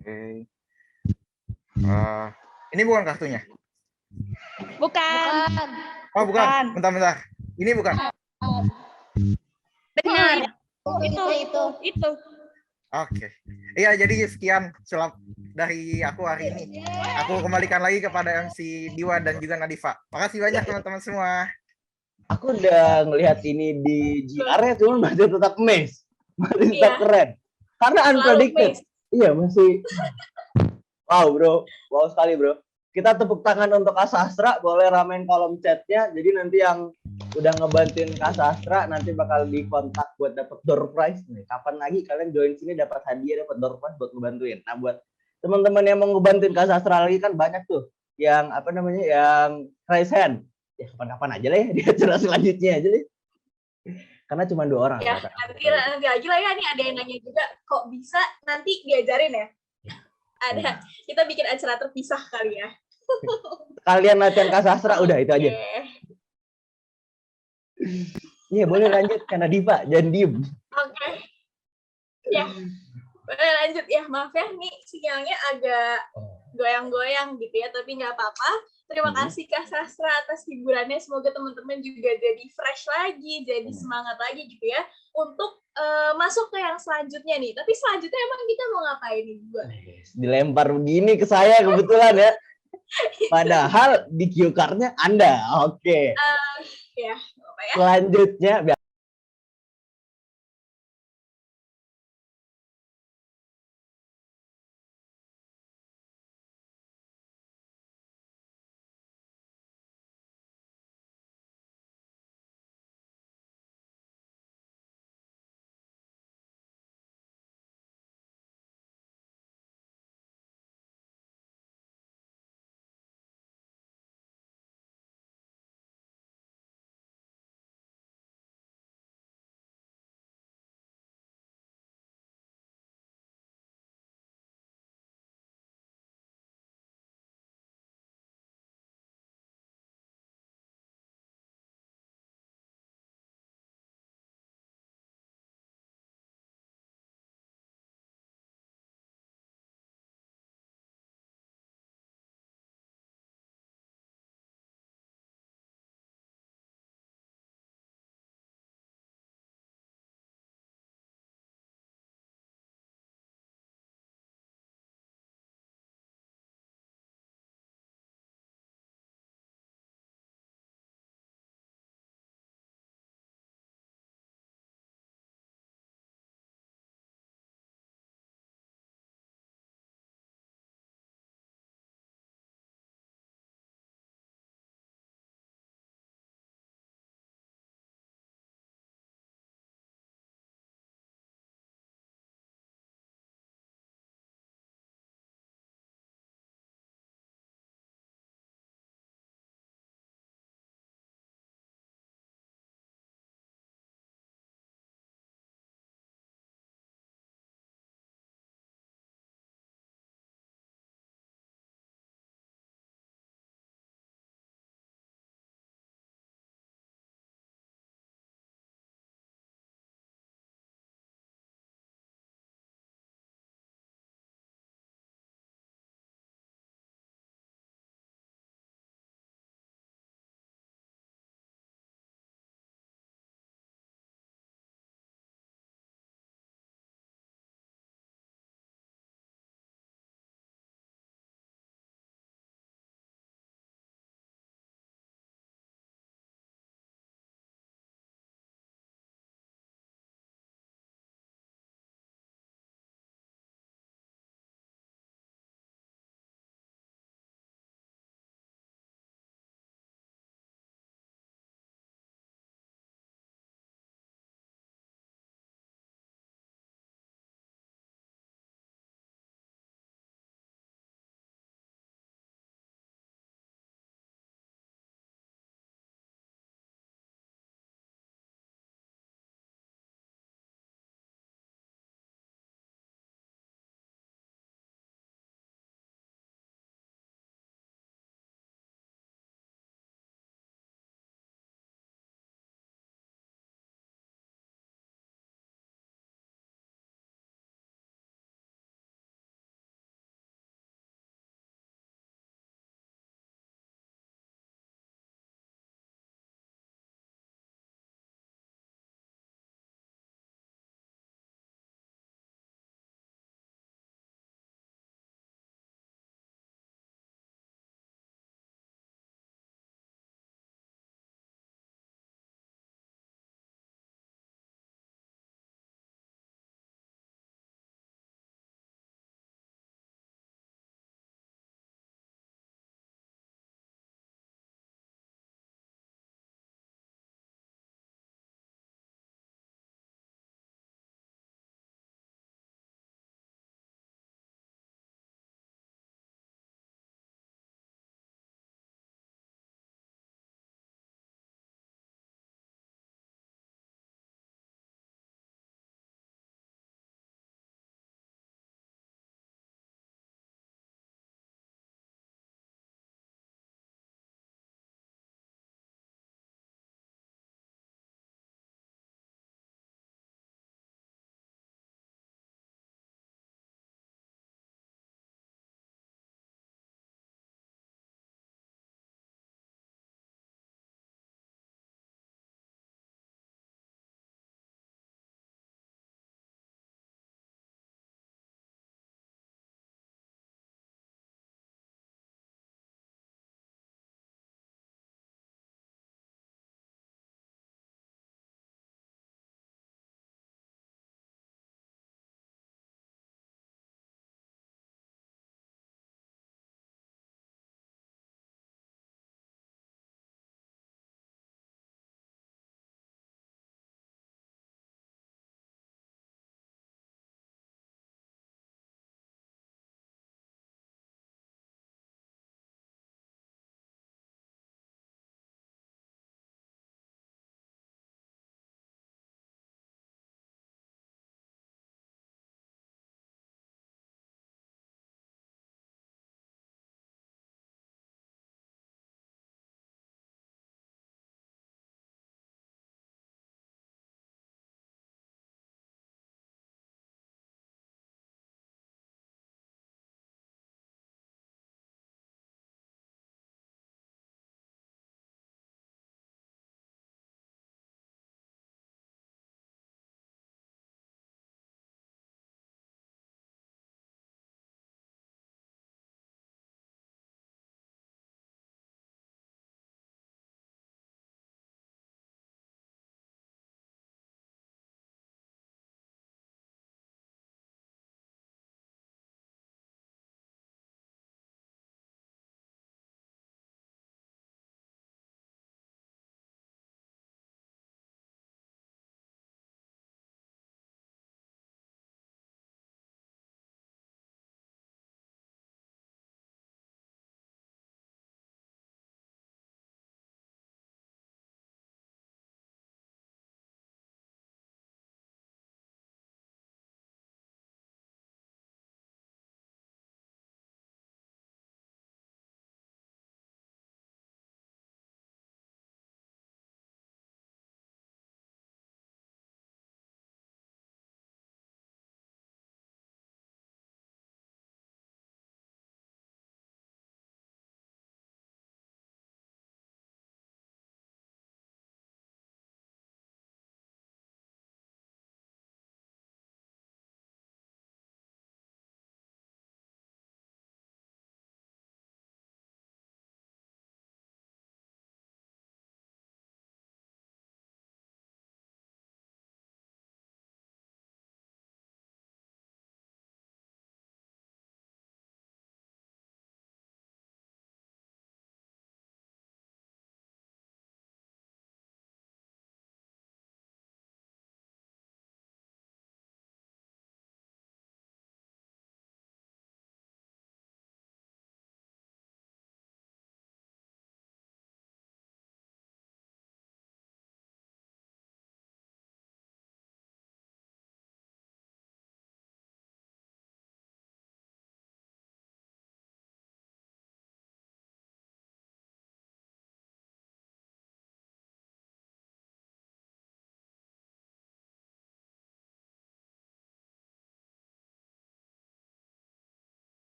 Oke. Ini bukan kartunya. Bukan. Oh, bukan. Bentar. Ini bukan. Benar. Itu. Oke. Iya, jadi sekian sulap dari aku hari ini. Aku kembalikan lagi kepada MC Diwa dan juga Nadifa. Makasih banyak teman-teman semua. Aku udah ngelihat ini di GR ya, cuman masih tetap amazed. Masih tetap Iya. keren. Karena Selalu unpredicted. amazed. Iya, masih. Wow, bro. Wow sekali, bro. Kita tepuk tangan untuk Kak Sastra. Boleh ramein kolom chatnya. Jadi nanti yang udah ngebantuin Kak Sastra nanti bakal dikontak buat dapet door prize. Nih, kapan lagi kalian join sini dapat hadiah, dapat door prize buat ngebantuin. Nah, buat teman-teman yang mau ngebantuin Kak Sastra lagi kan banyak tuh yang yang raise hand. Ya kapan-kapan aja lah ya di acara selanjutnya aja deh. Karena cuma 2 orang. Ya, nanti lagi lah ya. Nih ada yang nanya juga, kok bisa nanti diajarin ya? Ada. Kita bikin acara terpisah kali ya. Kalian latihan Kak Sastra udah itu aja. Iya, boleh lanjut karena Diva jangan diem. Oke. Ya. Boleh lanjut ya. Maaf ya, nih sinyalnya agak goyang-goyang gitu ya, tapi nggak apa-apa. Terima kasih Kak Sastra atas hiburannya. Semoga teman-teman juga jadi fresh lagi, jadi semangat lagi gitu ya untuk masuk ke yang selanjutnya nih. Tapi selanjutnya emang kita mau ngapain nih? Dilempar begini ke saya kebetulan ya. Padahal di cue card-nya Anda. Oke. Ya, apa ya? Selanjutnya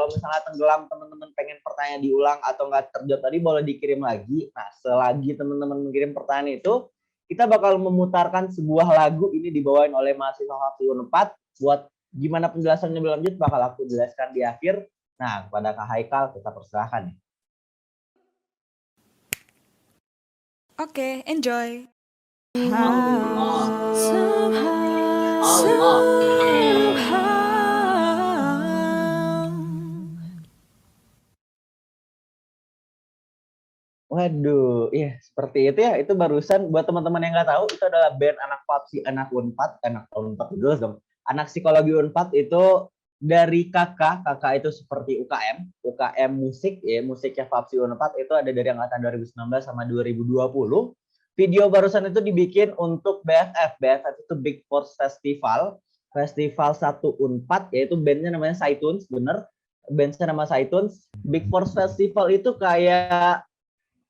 kalau misalnya tenggelam teman-teman pengen pertanyaan diulang atau nggak terjawab tadi boleh dikirim lagi. Nah, selagi teman-teman mengirim pertanyaan itu, kita bakal memutarkan sebuah lagu ini dibawain oleh mahasiswa Faksi Unpad. Buat gimana penjelasannya lebih lanjut bakal aku jelaskan di akhir. Nah, kepada Kak Haikal kita persilahkan. Oke, enjoy. Waduh, iya seperti itu ya. Itu barusan buat teman-teman yang nggak tahu, itu adalah band anak Papsi, anak Unpad, anak Unpad dulu dong. Anak psikologi Unpad itu dari kakak itu seperti UKM musik ya, musiknya Papsi Unpad itu ada dari angkatan 2019 sama 2020. Video barusan itu dibikin untuk BFF itu Big Force Festival 1 Unpad, yaitu bandnya namanya Saituns, bener. Bandnya nama Saituns. Big Force Festival itu kayak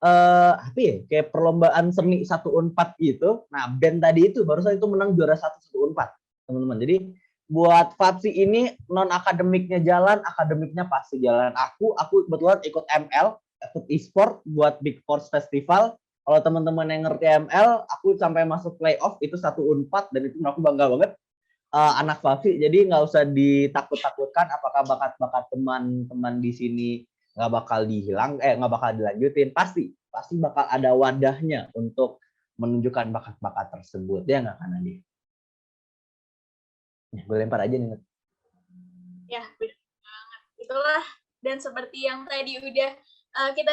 apa ya, kayak perlombaan seni 1 Unpad gitu. Nah, band tadi itu barusan itu menang juara 1 Unpad, teman-teman. Jadi buat Fapsi ini non akademiknya jalan, akademiknya pasti jalan. Aku kebetulan ikut ML, ikut e-sport buat Big Force Festival. Kalau teman-teman yang ngerti ML, aku sampai masuk playoff itu 1 Unpad dan itu aku bangga banget. Anak Fapsi, jadi nggak usah ditakut-takutkan apakah bakat-bakat teman-teman di sini nggak bakal nggak bakal dilanjutin, pasti bakal ada wadahnya untuk menunjukkan bakat-bakat tersebut, ya nggak kan Nadia? Gue lempar aja nih. Ya, benar banget. Itulah, dan seperti yang tadi udah kita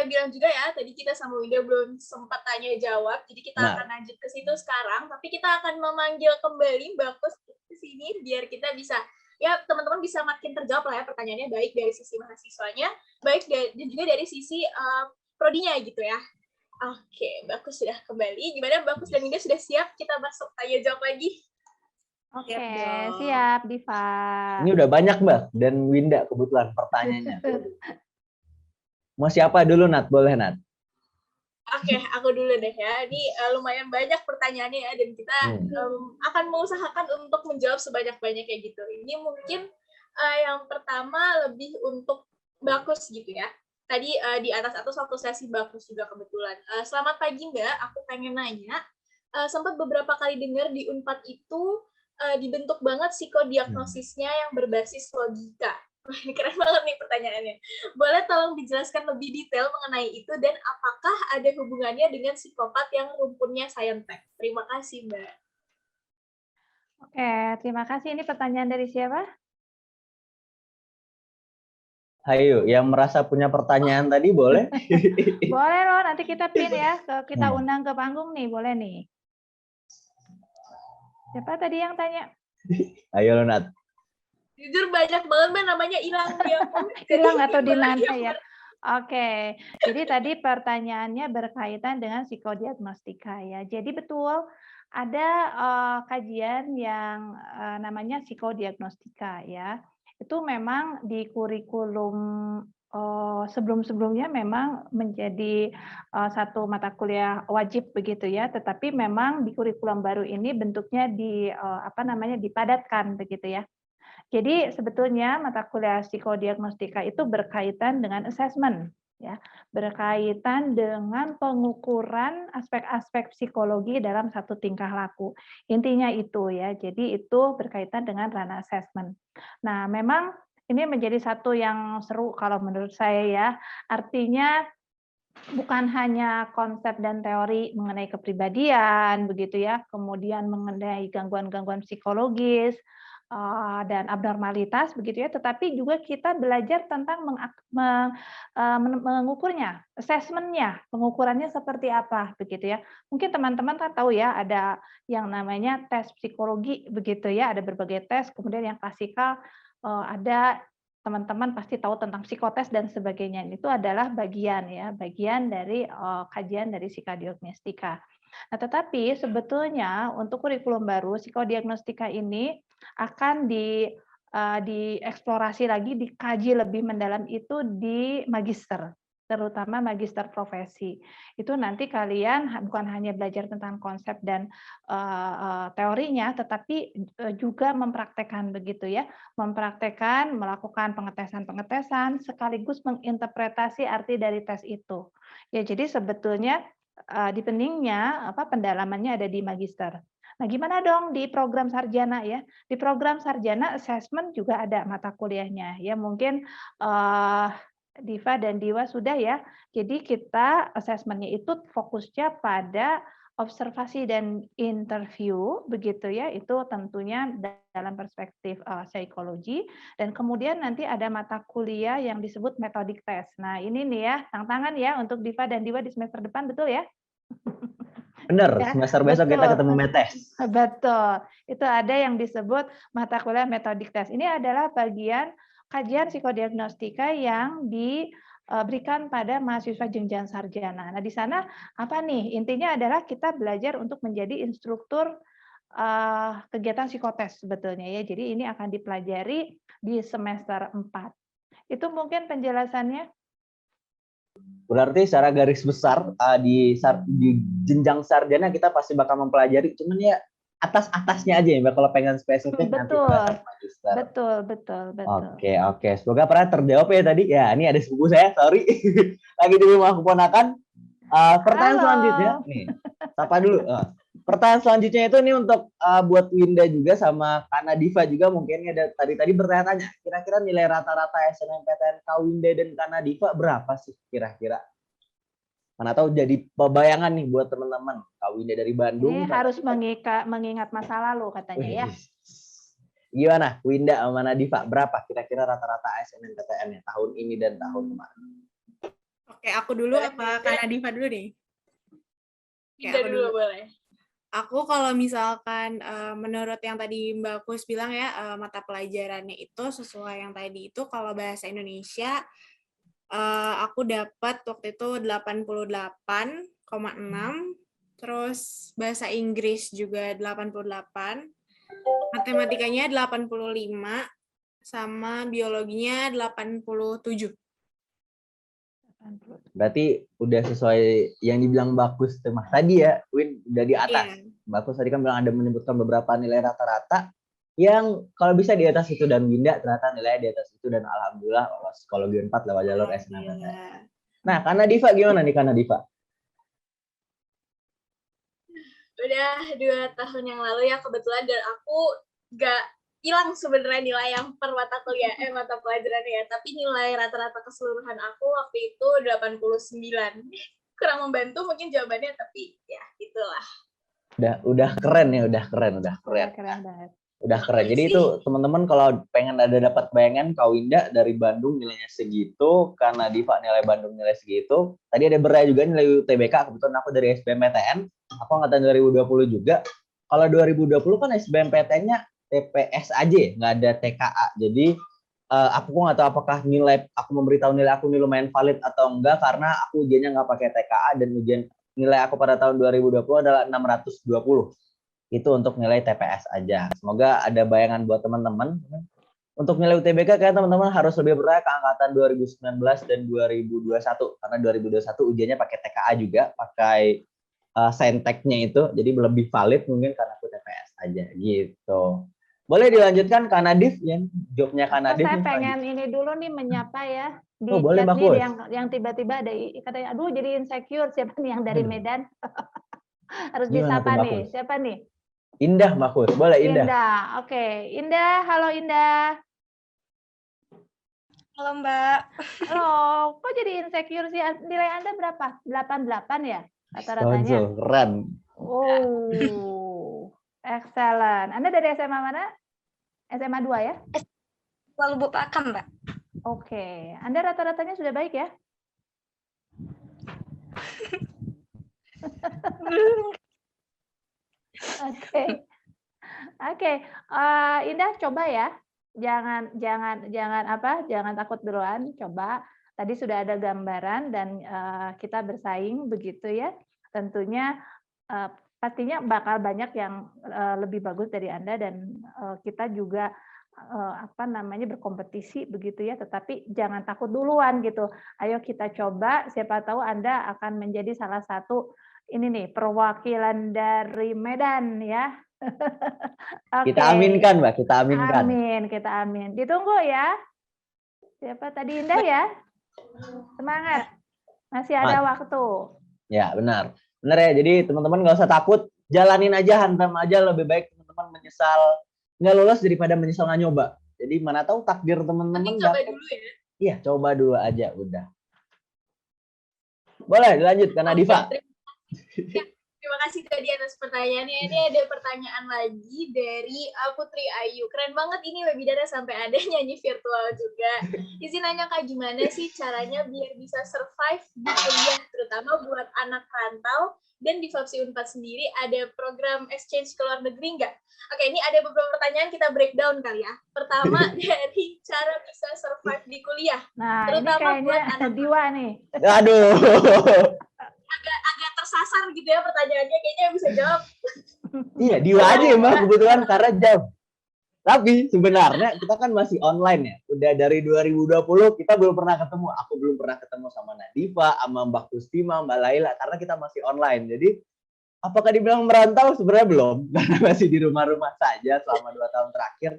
bilang juga ya, tadi kita sama Winda belum sempat tanya jawab, jadi kita akan lanjut ke situ sekarang, tapi kita akan memanggil kembali Bagus ke sini biar kita bisa, ya teman-teman bisa makin terjawab lah ya pertanyaannya, baik dari sisi mahasiswanya, baik dan juga dari sisi prodinya gitu ya. Oke, Bagus sudah kembali. Gimana Bagus dan Winda sudah siap? Kita masuk tanya jawab lagi. Oke, siap Diva. Ini udah banyak Mbak dan Winda kebetulan pertanyaannya. Mau siapa dulu Nat? Boleh Nat? Oke, aku dulu deh ya. Ini lumayan banyak pertanyaannya ya, dan kita akan mengusahakan untuk menjawab sebanyak-banyaknya gitu. Ini mungkin yang pertama lebih untuk Bagus gitu ya. Tadi di atas waktu sesi Bagus juga kebetulan. Selamat pagi Mbak, aku pengen nanya, sempat beberapa kali dengar di Unpad itu dibentuk banget psikodiagnosisnya yang berbasis logika. Ini keren banget nih pertanyaannya. Boleh tolong dijelaskan lebih detail mengenai itu dan apakah ada hubungannya dengan psikopat yang rumpunnya Saintek? Terima kasih, Mbak. Oke, terima kasih. Ini pertanyaan dari siapa? Ayo, yang merasa punya pertanyaan tadi boleh? Boleh loh, nanti kita pin ya, kita undang ke panggung nih, boleh nih. Siapa tadi yang tanya? Ayo lo Nat. Jujur banyak banget Mbak, namanya hilang dia. Hilang atau di mana ya? Oke, jadi tadi pertanyaannya berkaitan dengan psikodiagnostika ya. Jadi betul ada kajian yang namanya psikodiagnostika ya. Itu memang di kurikulum sebelum-sebelumnya memang menjadi satu mata kuliah wajib begitu ya. Tetapi memang di kurikulum baru ini bentuknya dipadatkan begitu ya. Jadi sebetulnya mata kuliah psikodiagnostika itu berkaitan dengan assessment, ya, berkaitan dengan pengukuran aspek-aspek psikologi dalam satu tingkah laku. Intinya itu ya, jadi itu berkaitan dengan ranah assessment. Nah, memang ini menjadi satu yang seru kalau menurut saya ya, artinya bukan hanya konsep dan teori mengenai kepribadian, begitu ya, kemudian mengenai gangguan-gangguan psikologis, dan abnormalitas begitu ya, tetapi juga kita belajar tentang mengukurnya, assessment-nya, pengukurannya seperti apa begitu ya. Mungkin teman-teman kan tahu ya ada yang namanya tes psikologi begitu ya, ada berbagai tes, kemudian yang klasikal ada teman-teman pasti tahu tentang psikotes dan sebagainya. Itu adalah bagian dari kajian dari psikodiagnostika. Nah, tetapi sebetulnya untuk kurikulum baru psikodiagnostika ini akan dieksplorasi lagi, dikaji lebih mendalam itu di magister. terutama magister profesi. Itu nanti kalian bukan hanya belajar tentang konsep dan teorinya, tetapi juga mempraktekkan begitu ya, mempraktekkan, melakukan pengetesan-pengetesan, sekaligus menginterpretasi arti dari tes itu. Ya, jadi sebetulnya di peningnya pendalamannya ada di magister. Nah, gimana dong di program sarjana ya? Di program sarjana assessment juga ada mata kuliahnya ya, mungkin Diva dan Diwa sudah ya. Jadi kita asesmennya itu fokusnya pada observasi dan interview begitu ya. Itu tentunya dalam perspektif psikologi, dan kemudian nanti ada mata kuliah yang disebut metodic test. Nah, ini nih ya, tantangan ya untuk Diva dan Diwa di semester depan, betul ya? Bener, Ya, semester besok kita betul. ketemu metes. Betul. Itu ada yang disebut mata kuliah metodic test. Ini adalah bagian kajian psikodiagnostika yang diberikan pada mahasiswa jenjang sarjana. Nah, di sana apa nih? Intinya adalah kita belajar untuk menjadi instruktur kegiatan psikotes sebetulnya ya. Jadi ini akan dipelajari di semester 4. Itu mungkin penjelasannya. Berarti secara garis besar di jenjang sarjana kita pasti bakal mempelajari, cuman ya atas-atasnya aja ya, Mbak, kalau pengen spesifik nanti pada magister. Betul. Oke. Semoga pernah terjawab ya tadi. Ya, ini ada sepupu saya, sorry. Lagi di rumah keponakan. Pertanyaan Halo. selanjutnya nih. Sapa dulu. Pertanyaan selanjutnya itu nih untuk buat Winda juga sama Kana Diva juga, mungkin ada tadi bertanya-tanya. Kira-kira nilai rata-rata SNMPTN Kak Winda dan Kana Diva berapa sih kira-kira? Mana tahu jadi bayangan nih buat teman-teman. Kak Winda dari Bandung. Ini harus mengingat masa lalu katanya ya. Gimana Winda sama Nadifa, berapa kira-kira rata-rata SNMPTN-nya tahun ini dan tahun kemarin? Oke, aku dulu apa Kak Nadifa dulu nih? Oke, Winda aku dulu boleh. Aku kalau misalkan menurut yang tadi Mbak Kus bilang ya, mata pelajarannya itu sesuai yang tadi itu, kalau bahasa Indonesia aku dapat waktu itu 88,6, terus bahasa Inggris juga 88, matematikanya 85, sama biologinya 87. Berarti udah sesuai yang dibilang Bagus temah tadi ya, Win, udah di atas. Iya. Bagus tadi kan bilang ada menyebutkan beberapa nilai rata-rata yang kalau bisa di atas itu, dan Winda ternyata nilai di atas itu, dan alhamdulillah lolos psikologi 4 lewat jalur SNMPTN. Nah, Kana Diva gimana nih Kana Diva? Udah 2 tahun yang lalu ya kebetulan, dan aku gak hilang sebenarnya nilai yang per mata pelajaran ya, tapi nilai rata-rata keseluruhan aku waktu itu 89. Kurang membantu mungkin jawabannya, tapi ya itulah. Udah keren ya, udah keren. Keren banget. Udah keren. Jadi itu teman-teman kalau pengen dapat bayangan, Kak Winda dari Bandung nilainya segitu, karena Diva nilai Bandung nilai segitu. Tadi ada Berea juga nilai UTBK, kebetulan aku dari SBMPTN, aku angkatan 2020 juga. Kalau 2020 kan SBMPTN-nya TPS aja, nggak ada TKA. Jadi aku nggak tahu apakah nilai aku memberitahu nilai aku ini lumayan valid atau enggak, karena aku ujiannya nggak pakai TKA, dan ujian nilai aku pada tahun 2020 adalah 620. Itu untuk nilai TPS aja. Semoga ada bayangan buat teman-teman. Untuk nilai UTBK kayak teman-teman harus lebih bertanya ke angkatan 2019 dan 2021, karena 2021 ujiannya pakai TKA juga, pakai sainteknya itu, jadi lebih valid mungkin karena aku TPS aja gitu. Boleh dilanjutkan Kak Nadif, yang jobnya Kak Nadif. Saya pengen ini dulu nih menyapa ya di boleh, chat Bagus. nih yang tiba-tiba ada katanya, aduh jadi insecure, siapa nih yang dari Medan? Harus Gimana disapa tuh, nih, Bagus? siapa nih? Indah, Bagus. Boleh Indah. Oke. Indah, halo Indah. Halo Mbak. Halo, kok jadi insecure sih? Nilai Anda berapa? 88 ya rata-ratanya? Keren. Oh, excellent. Anda dari SMA mana? SMA 2 ya? Lalu Pakam, Mbak. Oke. Anda rata-ratanya sudah baik ya? Oke. Indah coba ya. Jangan takut duluan. Coba. Tadi sudah ada gambaran dan kita bersaing begitu ya. Tentunya pastinya bakal banyak yang lebih bagus dari Anda, dan kita juga berkompetisi begitu ya, tetapi jangan takut duluan gitu. Ayo kita coba, siapa tahu Anda akan menjadi salah satu ini nih perwakilan dari Medan ya. Kita Oke. aminkan, Mbak, kita aminkan. Amin, kita amin. Ditunggu ya. Siapa tadi Indah ya? Semangat. Masih ada waktu. Ya, benar. Benar ya. Jadi teman-teman nggak usah takut, jalanin aja, hantam aja. Lebih baik teman-teman menyesal nggak lolos daripada menyesal nggak nyoba. Jadi mana tahu takdir teman-teman. Mending coba dulu ya. Iya, coba dulu aja udah. Boleh dilanjut karena Diva. Terima kasih tadi atas pertanyaannya. Ini ada pertanyaan lagi dari Putri Ayu. Keren banget ini webinarnya sampai ada nyanyi virtual juga. Izin nanya Kak, gimana sih caranya biar bisa survive di kuliah, terutama buat anak rantau, dan di FAPSI Unpad sendiri ada program exchange ke luar negeri nggak? Oke, ini ada beberapa pertanyaan, kita breakdown kali ya. Pertama, dari cara bisa survive di kuliah. Nah, terutama ini buat kayaknya anak Diwa nih. Aduh. agak tersasar gitu ya pertanyaannya, kayaknya bisa jawab. Iya, Diwa aja ya Mbak, kebetulan karena jam. Tapi sebenarnya kita kan masih online ya. Udah dari 2020 kita belum pernah ketemu. Aku belum pernah ketemu sama Nadifa, sama Mbak Kustima, Mbak Laila, karena kita masih online. Jadi apakah dibilang merantau? Sebenarnya belum, karena masih di rumah-rumah saja selama 2 tahun terakhir.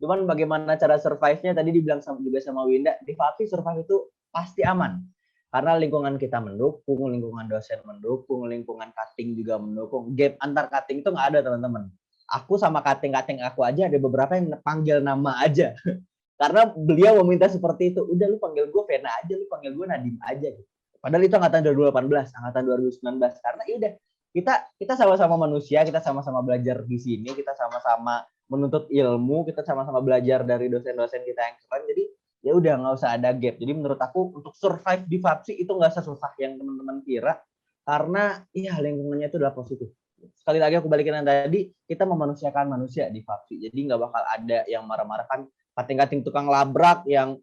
Cuman bagaimana cara survive-nya tadi dibilang juga sama Winda, di FAPSI survive itu pasti aman. Karena lingkungan kita mendukung, lingkungan dosen mendukung, lingkungan cutting juga mendukung. Gap antar cutting itu nggak ada, teman-teman. Aku sama cutting aku aja ada beberapa yang panggil nama aja. Karena beliau meminta seperti itu. Udah lu panggil gue Vena aja, lu panggil gue Nadim aja. Padahal itu angkatan 2018, angkatan 2019. Karena ya udah, kita sama-sama manusia, kita sama-sama belajar di sini, kita sama-sama menuntut ilmu, kita sama-sama belajar dari dosen-dosen kita yang keren. Jadi ya udah nggak usah ada gap. Jadi menurut aku untuk survive di FAPSI itu nggak sesusah yang teman-teman kira, karena ya lingkungannya itu adalah positif. Sekali lagi aku balikin yang tadi, kita memanusiakan manusia di FAPSI. Jadi nggak bakal ada yang marah-marah kan, kating-kating tukang labrak yang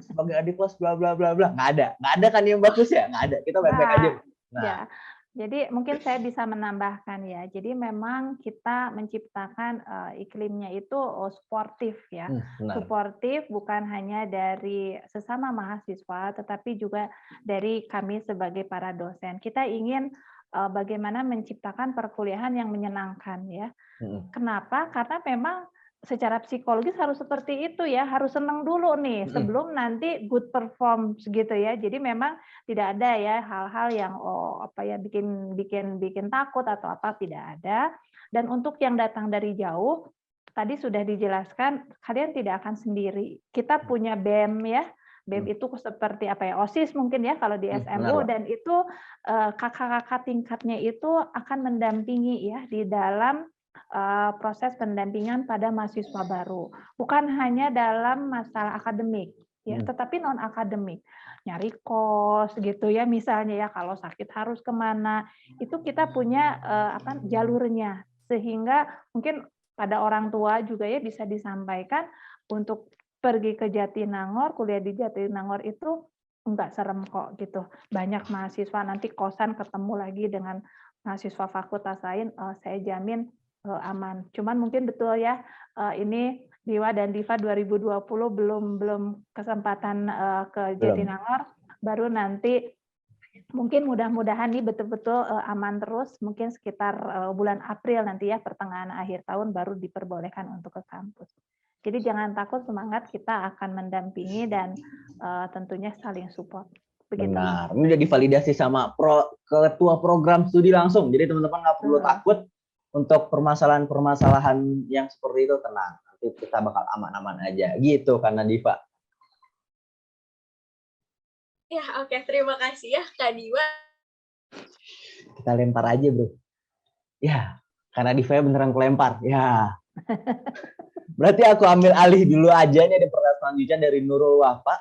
sebagai adik kelas bla bla bla bla. Nggak ada kan yang bagus ya, nggak ada. Kita baik-baik aja. Nah, ya. Jadi mungkin saya bisa menambahkan ya. Jadi memang kita menciptakan iklimnya itu sportif ya. Sportif bukan hanya dari sesama mahasiswa, tetapi juga dari kami sebagai para dosen. Kita ingin bagaimana menciptakan perkuliahan yang menyenangkan ya. Kenapa? Karena memang secara psikologis harus seperti itu ya, harus senang dulu nih sebelum nanti good perform gitu ya. Jadi memang tidak ada ya hal-hal yang bikin takut atau apa, tidak ada. Dan untuk yang datang dari jauh, tadi sudah dijelaskan, kalian tidak akan sendiri. Kita punya BEM ya. BEM itu seperti apa ya, OSIS mungkin ya kalau di SMU, dan itu kakak-kakak tingkatnya itu akan mendampingi ya di dalam proses pendampingan pada mahasiswa baru, bukan hanya dalam masalah akademik ya, tetapi non akademik, nyari kos gitu ya misalnya ya, kalau sakit harus kemana, itu kita punya jalurnya, sehingga mungkin pada orang tua juga ya bisa disampaikan untuk pergi ke Jatinangor, kuliah di Jatinangor itu enggak serem kok gitu, banyak mahasiswa nanti kosan ketemu lagi dengan mahasiswa fakultas lain, saya jamin aman. Cuman mungkin betul ya, ini Diwa dan Diva 2020 belum kesempatan ke Jatinangor, baru nanti mungkin mudah-mudahan nih betul-betul aman terus, mungkin sekitar bulan April nanti ya, pertengahan akhir tahun baru diperbolehkan untuk ke kampus. Jadi jangan takut, semangat, kita akan mendampingi dan tentunya saling support. Begitu. Benar, ini udah divalidasi sama ketua program studi langsung, jadi teman-teman nggak perlu takut untuk permasalahan-permasalahan yang seperti itu, tenang, nanti kita bakal aman-aman aja gitu karena Diva. Ya oke, terima kasih ya Kak Diva. Kita lempar aja bro. Ya, karena Diva beneran kelempar. Ya. Berarti aku ambil alih dulu aja, ini ada pertanyaan selanjutnya dari Nurul Wafa.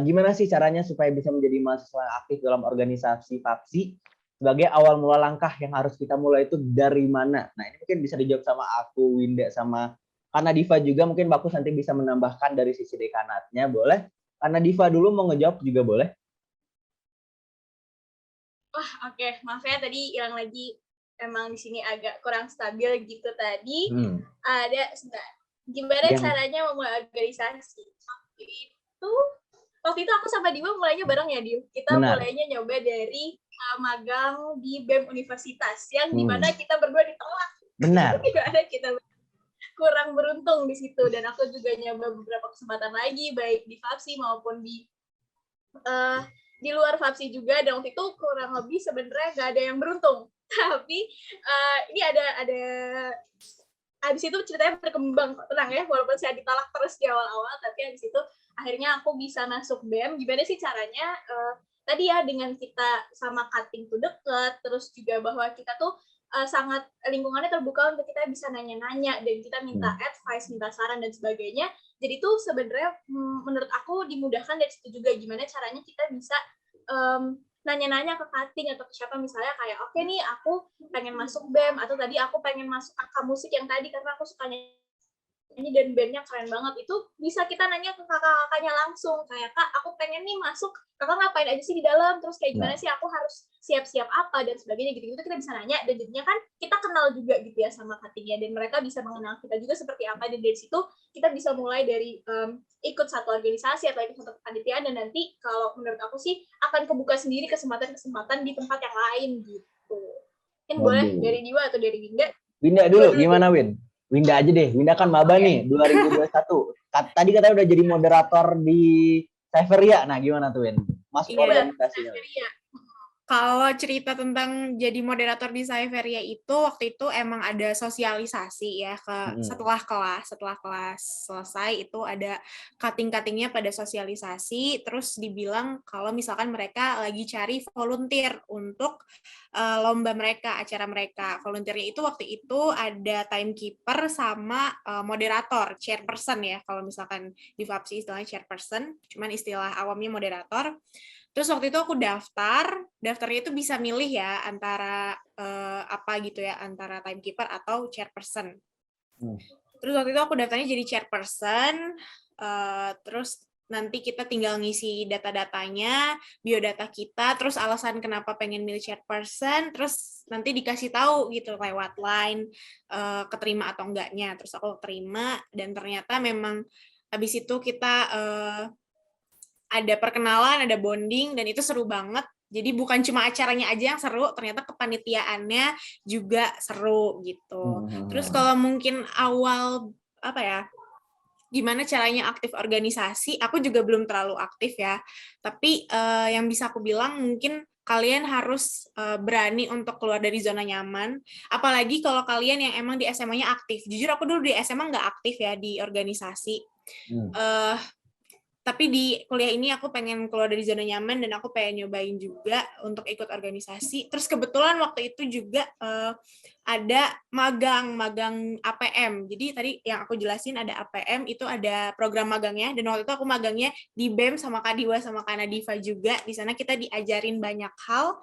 Gimana sih caranya supaya bisa menjadi mahasiswa yang aktif dalam organisasi FAPSI? Sebagai awal mula langkah yang harus kita mulai itu dari mana? Nah, ini mungkin bisa dijawab sama aku, Winda, sama karena Diva juga, mungkin bagus nanti bisa menambahkan dari sisi dekanatnya, boleh? Karena Diva dulu mau ngejawab juga boleh? Wah, oke. Maaf ya tadi hilang lagi, emang di sini agak kurang stabil gitu tadi. Ada sebentar. Gimana Yang caranya memulai organisasi? Waktu itu aku sama Diwa mulainya bareng ya, Dim. Kita benar. mulainya nyoba dari magang di BEM Universitas, yang Hmm. dimana kita berdua ditolak. Benar. Gimana kita kurang beruntung di situ. Dan aku juga nyoba beberapa kesempatan lagi, baik di FAPSI maupun di luar FAPSI juga. Dan waktu itu kurang lebih sebenarnya nggak ada yang beruntung. Tapi ini ada habis itu ceritanya berkembang, tenang ya, walaupun saya ditolak terus di awal-awal, tapi habis itu akhirnya aku bisa masuk BEM. Gimana sih caranya? Tadi ya, dengan kita sama cutting tuh deket, terus juga bahwa kita tuh sangat lingkungannya terbuka untuk kita bisa nanya-nanya, dan kita minta advice, minta saran, dan sebagainya. Jadi tuh sebenarnya menurut aku dimudahkan dari situ juga, gimana caranya kita bisa nanya-nanya ke cutting atau ke siapa, misalnya kayak oke nih aku pengen masuk BEM, atau tadi aku pengen masuk angka musik yang tadi karena aku suka nyanyi dan bandnya keren banget. Itu bisa kita nanya ke kakak-kakaknya langsung, kayak Kak aku pengen nih masuk, kakak ngapain aja sih di dalam, terus kayak gimana sih aku harus siap-siap apa dan sebagainya, gitu-gitu kita bisa nanya. Dan jadinya kan kita kenal juga gitu ya sama cuttingnya, dan mereka bisa mengenal kita juga seperti apa, dan dari situ kita bisa mulai dari ikut satu organisasi atau ikut satu kepanitiaan, dan nanti kalau menurut aku sih akan kebuka sendiri kesempatan-kesempatan di tempat yang lain gitu. Mungkin boleh dari Diwa atau dari Winda? Winda dulu, gimana Win? Winda aja deh, Winda kan maba nih 2021. Tadi katanya udah jadi moderator di Saveria. Nah gimana tuh Win? Masuk organisasi. Kalau cerita tentang jadi moderator di Saveria itu, waktu itu emang ada sosialisasi ya ke setelah kelas selesai itu ada cutting-cuttingnya pada sosialisasi, terus dibilang kalau misalkan mereka lagi cari volunteer untuk lomba mereka, acara mereka. Volunteernya itu waktu itu ada timekeeper sama moderator, chairperson ya, kalau misalkan di FAPSI istilahnya chairperson, cuman istilah awamnya moderator. Terus waktu itu aku daftarnya itu bisa milih ya antara apa gitu ya, antara timekeeper atau chairperson. Terus waktu itu aku daftarnya jadi chairperson, terus nanti kita tinggal ngisi data-datanya, biodata kita, terus alasan kenapa pengen milih chairperson, terus nanti dikasih tahu gitu lewat line, keterima atau enggaknya. Terus aku terima, dan ternyata memang habis itu kita ada perkenalan, ada bonding, dan itu seru banget. Jadi bukan cuma acaranya aja yang seru, ternyata kepanitiaannya juga seru gitu. Terus kalau mungkin awal apa ya, gimana caranya aktif organisasi, aku juga belum terlalu aktif ya. Tapi yang bisa aku bilang mungkin kalian harus berani untuk keluar dari zona nyaman. Apalagi kalau kalian yang emang di SMA-nya aktif. Jujur aku dulu di SMA nggak aktif ya di organisasi. Tapi di kuliah ini aku pengen keluar dari zona nyaman, dan aku pengen nyobain juga untuk ikut organisasi. Terus kebetulan waktu itu juga ada magang APM. Jadi tadi yang aku jelasin ada APM, itu ada program magangnya, dan waktu itu aku magangnya di BEM sama Kak Diwa sama Kak Nadifa juga. Di sana kita diajarin banyak hal.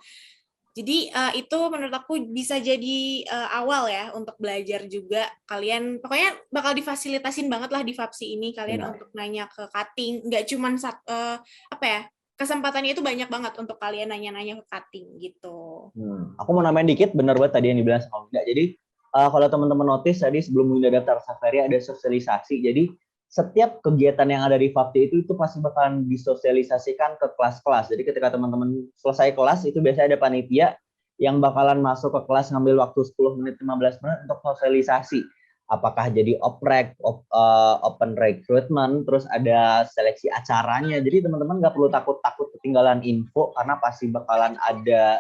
Jadi itu menurut aku bisa jadi awal ya untuk belajar juga. Kalian pokoknya bakal difasilitasin banget lah di FAPSI ini, kalian untuk nanya ke cutting. Nggak cuman apa ya, kesempatannya itu banyak banget untuk kalian nanya-nanya ke cutting gitu. Aku mau nambahin dikit, benar banget tadi yang dibilang sama Winda. Jadi kalau teman-teman notice tadi sebelum Winda daftar Saveria ada sosialisasi. Jadi setiap kegiatan yang ada di FAPSI itu pasti bakalan disosialisasikan ke kelas-kelas. Jadi ketika teman-teman selesai kelas itu biasanya ada panitia yang bakalan masuk ke kelas ngambil waktu 10 menit 15 menit untuk sosialisasi. Apakah jadi oprek, open recruitment, terus ada seleksi acaranya. Jadi teman-teman nggak perlu takut ketinggalan info, karena pasti bakalan ada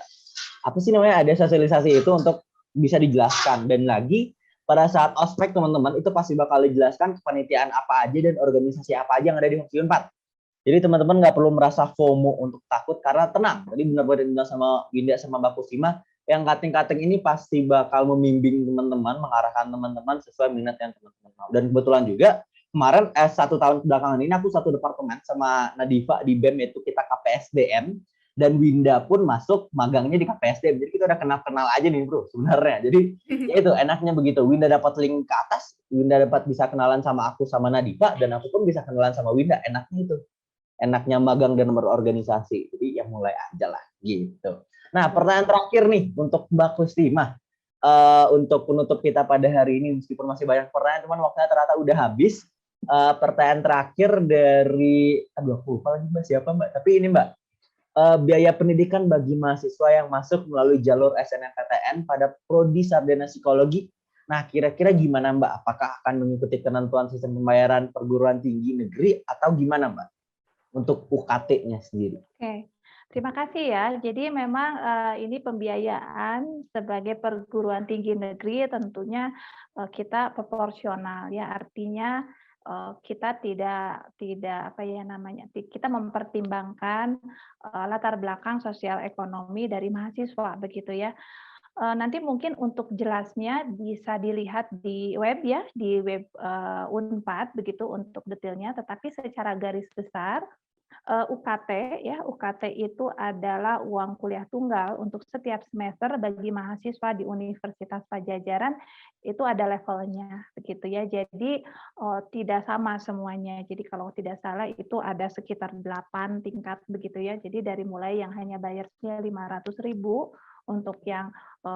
ada sosialisasi itu untuk bisa dijelaskan. Dan lagi pada saat ospek teman-teman itu pasti bakal dijelaskan kepanitiaan apa aja dan organisasi apa aja yang ada di FAPSI 4. Jadi teman-teman nggak perlu merasa FOMO untuk takut, karena tenang. Tadi benar-benar dibilang sama Winda sama Mbak Kusima, yang cutting-cutting ini pasti bakal membimbing teman-teman, mengarahkan teman-teman sesuai minat yang teman-teman mau. Dan kebetulan juga kemarin 1 tahun belakangan ini aku satu departemen sama Nadifa di BEM, itu kita KPSDM. Dan Winda pun masuk magangnya di KPSDM, jadi kita udah kenal-kenal aja nih bro sebenarnya. Jadi ya itu enaknya begitu, Winda dapat link ke atas, Winda dapat bisa kenalan sama aku sama Nadifa, dan aku pun bisa kenalan sama Winda. Enaknya itu, enaknya magang dan berorganisasi. Jadi ya mulai aja lah gitu. Nah pertanyaan terakhir nih untuk Mbak Kustima, untuk penutup kita pada hari ini, meskipun masih banyak pertanyaan, cuman waktunya ternyata udah habis. Pertanyaan terakhir dari, aduh aku lupa lagi Mbak siapa Mbak, tapi ini Mbak, biaya pendidikan bagi mahasiswa yang masuk melalui jalur SNMPTN pada Prodi Sarjana Psikologi. Nah, kira-kira gimana Mbak? Apakah akan mengikuti ketentuan sistem pembayaran perguruan tinggi negeri atau gimana Mbak? Untuk UKT-nya sendiri. Oke, terima kasih ya. Jadi memang ini pembiayaan sebagai perguruan tinggi negeri tentunya kita proporsional ya. Artinya kita tidak apa ya namanya, kita mempertimbangkan latar belakang sosial ekonomi dari mahasiswa begitu ya. Nanti mungkin untuk jelasnya bisa dilihat di web ya, di web Unpad begitu untuk detailnya, tetapi secara garis besar UKT ya, UKT itu adalah uang kuliah tunggal untuk setiap semester bagi mahasiswa di Universitas Padjadjaran, itu ada levelnya begitu ya. Jadi tidak sama semuanya. Jadi kalau tidak salah itu ada sekitar 8 tingkat begitu ya. Jadi dari mulai yang hanya bayarnya 500.000 untuk yang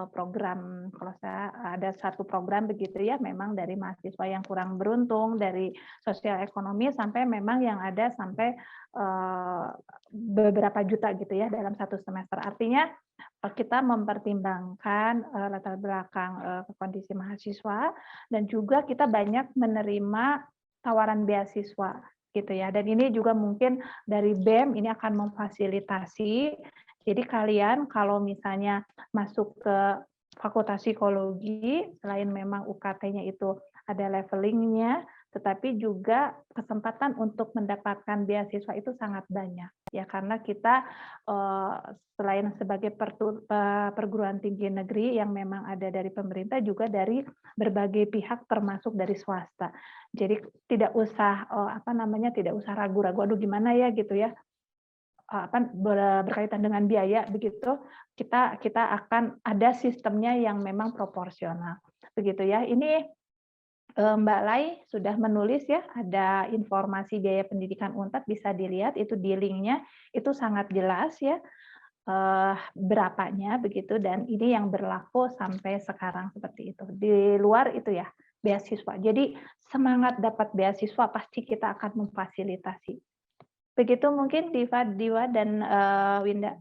program, kalau saya ada satu program begitu ya, memang dari mahasiswa yang kurang beruntung, dari sosial ekonomi, sampai memang yang ada sampai beberapa juta gitu ya dalam satu semester. Artinya kita mempertimbangkan latar belakang kondisi mahasiswa, dan juga kita banyak menerima tawaran beasiswa gitu ya. Dan ini juga mungkin dari BEM ini akan memfasilitasi. Jadi kalian kalau misalnya masuk ke Fakultas Psikologi, selain memang UKT-nya itu ada levelingnya, tetapi juga kesempatan untuk mendapatkan beasiswa itu sangat banyak ya, karena kita selain sebagai perguruan tinggi negeri yang memang ada dari pemerintah, juga dari berbagai pihak termasuk dari swasta. Jadi tidak usah tidak usah ragu-ragu, aduh gimana ya gitu ya, berkaitan dengan biaya begitu, kita akan ada sistemnya yang memang proporsional begitu ya. Ini Mbak Lai sudah menulis ya, ada informasi biaya pendidikan Unpad, bisa dilihat itu di linknya, itu sangat jelas ya berapanya begitu, dan ini yang berlaku sampai sekarang seperti itu. Di luar itu ya beasiswa. Jadi semangat dapat beasiswa pasti kita akan memfasilitasi. Begitu mungkin Diva dan Winda.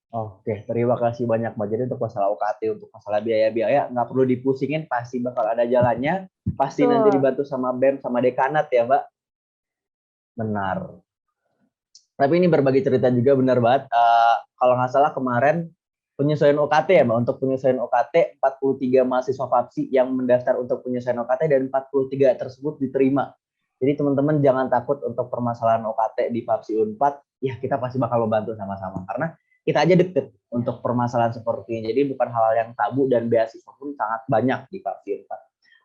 Oke, terima kasih banyak Mbak. Jadi untuk masalah UKT, untuk masalah biaya-biaya, nggak perlu dipusingin, pasti bakal ada jalannya. Pasti nanti dibantu sama BEM, sama dekanat ya Mbak. Benar. Tapi ini berbagi cerita juga benar banget. Kalau nggak salah kemarin penyesuaian UKT ya Mbak. Untuk penyesuaian UKT, 43 mahasiswa FAPSI yang mendaftar untuk penyesuaian UKT, dan 43 tersebut diterima. Jadi teman-teman jangan takut untuk permasalahan UKT di FAPSI Unpad, ya kita pasti bakal membantu sama-sama, karena kita aja deket untuk permasalahan seperti ini. Jadi bukan hal yang tabu, dan beasiswa pun sangat banyak di FAPSI Unpad.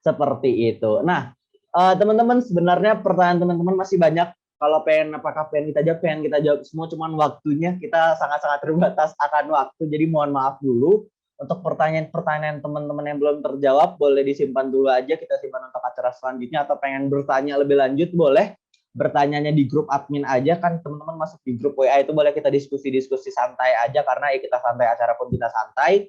Seperti itu. Nah, teman-teman sebenarnya pertanyaan teman-teman masih banyak. Kalau apakah pengen kita jawab semua, cuman waktunya kita sangat-sangat terbatas akan waktu. Jadi mohon maaf dulu. Untuk pertanyaan-pertanyaan teman-teman yang belum terjawab, boleh disimpan dulu aja, kita simpan untuk acara selanjutnya, atau pengen bertanya lebih lanjut, boleh bertanyanya di grup admin aja, kan teman-teman masuk di grup WA itu, boleh kita diskusi santai aja, karena ya kita santai, acara pun kita santai.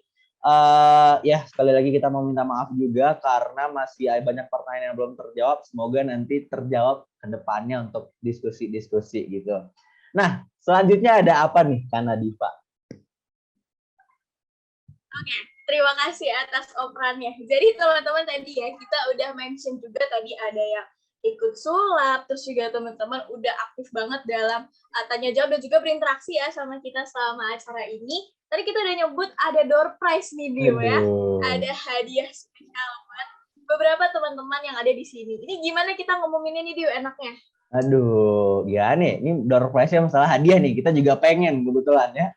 Ya sekali lagi kita mau minta maaf juga karena masih ada banyak pertanyaan yang belum terjawab, semoga nanti terjawab ke depannya untuk diskusi-diskusi gitu. Nah, selanjutnya ada apa nih Kana Diva? Oke, terima kasih atas operannya. Jadi teman-teman tadi ya, kita udah mention juga tadi ada yang ikut sulap, terus juga teman-teman udah aktif banget dalam tanya jawab dan juga berinteraksi ya sama kita selama acara ini. Tadi kita udah nyebut ada door prize nih Dio ya. Ada hadiah spesial buat beberapa teman-teman yang ada di sini. Ini gimana kita ngomonginnya nih Dio enaknya? Aduh, ya nih, ini door prize-nya masalah hadiah nih. Kita juga pengen kebetulan ya.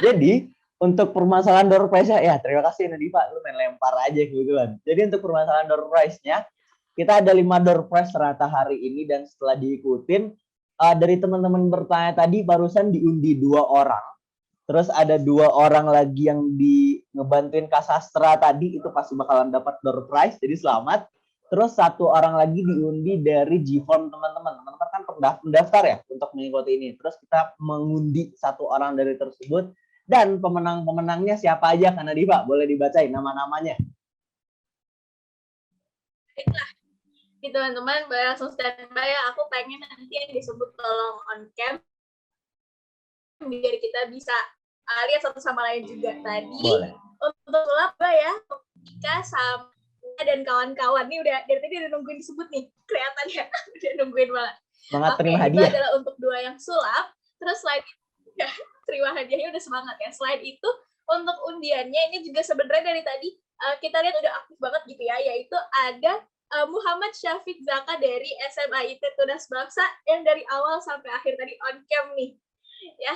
Jadi untuk permasalahan door prize-nya, ya terima kasih Nadifa, lu main lempar aja kebetulan. Jadi untuk permasalahan door prize-nya, kita ada 5 door prize ternyata hari ini, dan setelah diikutin, dari teman-teman bertanya tadi, barusan diundi 2 orang. Terus ada 2 orang lagi yang ngebantuin Kasastra tadi, itu pasti bakalan dapat door prize, jadi selamat. Terus 1 orang lagi diundi dari Gform teman-teman. Teman-teman kan pendaftar ya untuk mengikuti ini. Terus kita mengundi 1 orang dari tersebut. Dan pemenang-pemenangnya siapa aja, Kak Nadifa? Boleh dibacain nama-namanya. Baiklah, nih teman-teman, langsung standby ya. Aku pengen nanti yang disebut tolong on cam biar kita bisa lihat satu sama lain juga. Tadi Boleh. untuk sulap ya, Ika sama dan kawan-kawan nih udah dari tadi udah nungguin disebut nih, kelihatan ya, udah nungguin banget. Semangat terima Itu hadiah. adalah untuk 2 yang sulap. Terus selain itu, ya, terima hadiahnya udah semangat ya. Selain itu, untuk undiannya ini juga sebenarnya dari tadi kita lihat udah aktif banget gitu ya, yaitu ada Muhammad Syafiq Zaka dari SMA IT Tunas Bangsa yang dari awal sampai akhir tadi on cam nih. Ya.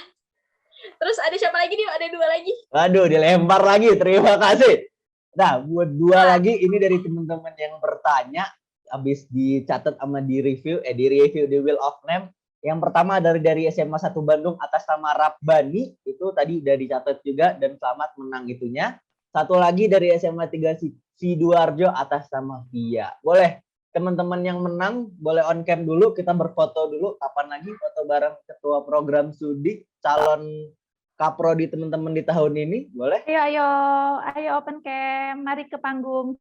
Terus ada siapa lagi nih? Ada 2 lagi. Waduh, dilempar lagi. Terima kasih. Nah, buat 2 lagi ini dari teman-teman yang bertanya, habis dicatat sama di review di Wheel of Name. Yang pertama dari SMA 1 Bandung atas nama Rabbani, itu tadi udah dicatat juga dan selamat menang itunya. Satu lagi dari SMA 3 Sidoarjo atas nama Via. Boleh teman-teman yang menang boleh on cam dulu, kita berfoto dulu. Kapan lagi foto bareng ketua program studi calon Kaprodi teman-teman di tahun ini, boleh? Ayo open cam, mari ke panggung.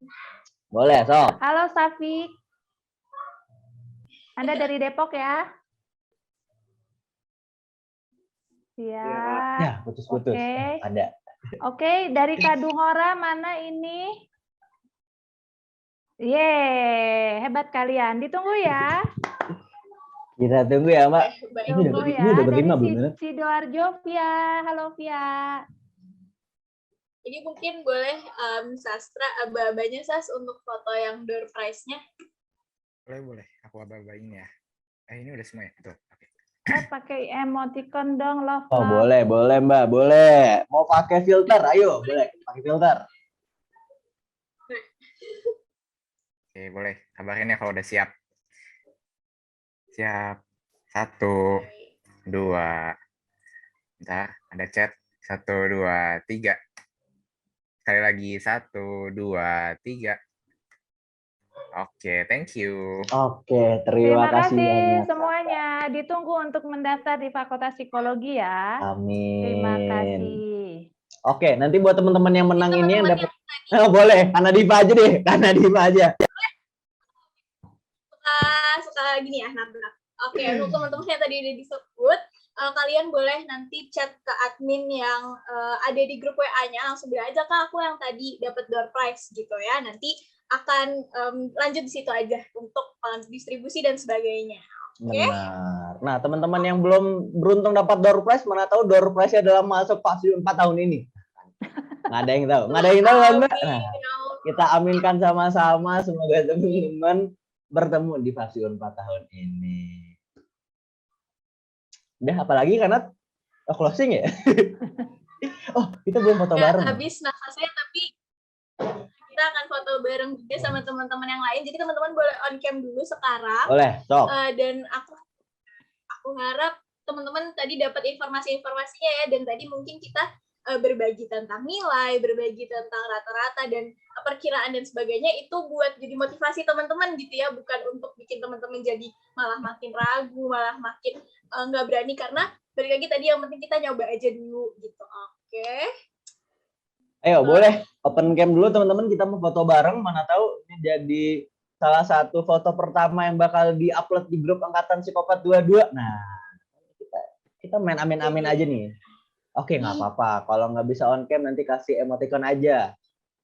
Boleh, so. Halo Safik. Anda dari Depok ya? Ya, putus-putus. Oke. Ada. Oke, dari Kadungora mana ini? Hebat kalian. Ditunggu ya. Kita tunggu ya, Mbak. Baik, Ini udah berlima dari belum? Sidoarjo, Via. Halo Via. Jadi mungkin boleh Sastra, aba-abanya Sas untuk foto yang door prize-nya. Boleh. Aku aba-abain ya. Ini udah semua ya? Betul. Oke. Pakai emoticon dong, love. Oh, boleh Mbak, boleh. Mau pakai filter, ayo, boleh pakai filter. Oke, boleh. Kabarin ya kalau udah siap. Siap. 1, 2. Bentar, ada chat. 1, 2, 3. Sekali lagi 1, 2, 3. Oke, thank you. Oke, terima kasih banyak. Semuanya. Ditunggu untuk mendaftar di Fakultas Psikologi ya. Amin. Terima kasih. Oke, nanti buat teman-teman yang menang ini yang dapat boleh, karena Diva aja deh, karena Diva aja. Suka gini ya, nabrak. Oke, untuk teman-teman yang tadi udah disebut, kalian boleh nanti chat ke admin yang ada di grup WA-nya, langsung bilang aja, Kak, aku yang tadi dapat door prize gitu ya. Nanti akan lanjut di situ aja untuk distribusi dan sebagainya. Oke? Benar. Nah, teman-teman yang belum beruntung dapat door prize, mana tahu door prize-nya adalah masuk fase 4 tahun ini. Nggak ada yang tahu. Nggak ada yang tahu kan, Mbak? Nah, kita aminkan sama-sama, semoga teman-teman bertemu di fase 4 tahun ini. Udah, apalagi karena closing ya? Oh, kita belum foto bareng. Habis nafasnya, tapi kita akan foto bareng juga sama teman-teman yang lain. Jadi teman-teman boleh on cam dulu sekarang. Boleh, sok. Dan aku harap teman-teman tadi dapat informasi-informasinya ya. Dan tadi mungkin kita berbagi tentang nilai, berbagi tentang rata-rata dan perkiraan dan sebagainya, itu buat jadi motivasi teman-teman gitu ya, bukan untuk bikin teman-teman jadi malah makin ragu, malah makin nggak berani, karena balik lagi tadi yang penting kita nyoba aja dulu gitu. Oke. Ayo, boleh open cam dulu teman-teman, kita mau foto bareng, mana tahu ini jadi salah satu foto pertama yang bakal di-upload di grup Angkatan Psikopat 22. Nah, kita main amin-amin aja nih. Oke, nggak apa-apa. Kalau nggak bisa on cam, nanti kasih emoticon aja.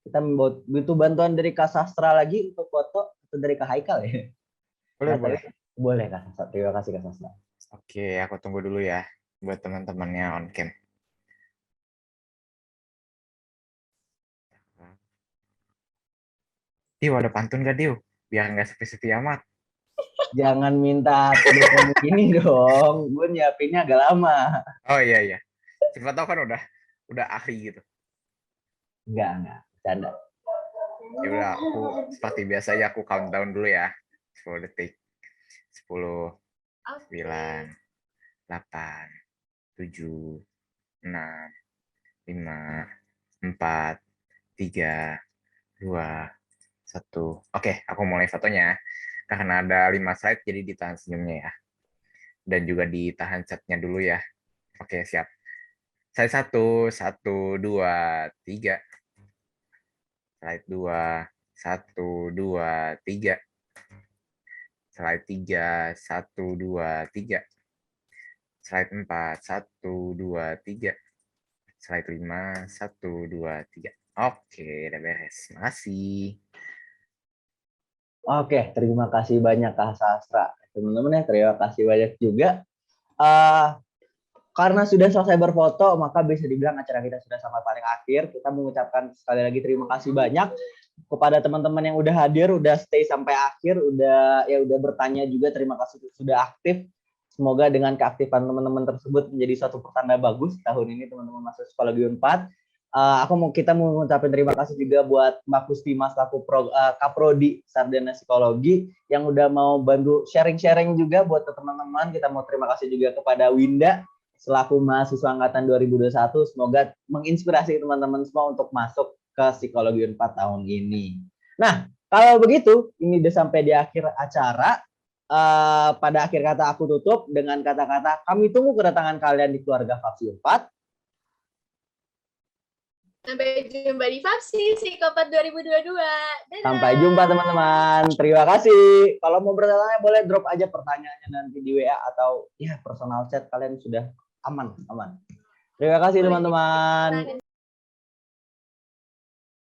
Kita butuh bantuan dari Kak Sastra lagi untuk foto, atau dari Kak Haikal ya? Boleh. Boleh, Kak Sastra. Terima kasih, Kak Sastra. Oke, aku tunggu dulu ya buat teman-temannya on cam. Diu, ada pantun gak, Diu? Biar nggak sepi-sepi amat. Jangan minta ini dong. Gue nyiapinnya agak lama. Oh iya. Siapa tahu kan udah ahli gitu. Enggak, bercanda. Ya udah, aku seperti biasa ya, aku countdown dulu ya. 10 detik. 10, 9, 8, 7, 6, 5, 4, 3, 2, 1. Oke, aku mulai fotonya. Karena ada 5 slide, jadi ditahan senyumnya ya. Dan juga ditahan chatnya dulu ya. Oke, siap. Slide 1, 1, 2, 3. Slide 2, 1, 2, 3. Slide 3, 1, 2, 3. Slide 4, 1, 2, 3. Slide 5, 1, 2, 3. Oke, udah beres. Makasih. Oke, terima kasih banyak Kak Sastra. Teman-teman ya, terima kasih banyak juga. Karena sudah selesai berfoto, maka bisa dibilang acara kita sudah sampai paling akhir. Kita mengucapkan sekali lagi terima kasih banyak kepada teman-teman yang udah hadir, udah stay sampai akhir, udah bertanya juga. Terima kasih sudah aktif. Semoga dengan keaktifan teman-teman tersebut menjadi suatu pertanda bagus tahun ini teman-teman masuk Psikologi Unpad. Kita mau mengucapkan terima kasih juga buat Mbak Kustima selaku Kaprodi Sarjana Psikologi yang udah mau bantu sharing-sharing juga buat teman-teman. Kita mau terima kasih juga kepada Winda selaku mahasiswa angkatan 2021. Semoga menginspirasi teman-teman semua untuk masuk ke Psikologi Unpad tahun ini. Nah, kalau begitu, ini udah sampai di akhir acara. Pada akhir kata aku tutup dengan kata-kata kami tunggu kedatangan kalian di keluarga Fapsi Unpad. Sampai jumpa di Fapsi Psikopat 2022. Dadah. Sampai jumpa teman-teman. Terima kasih. Kalau mau bertanya boleh drop aja pertanyaannya nanti di WA atau ya personal chat, kalian sudah aman. Terima kasih teman-teman.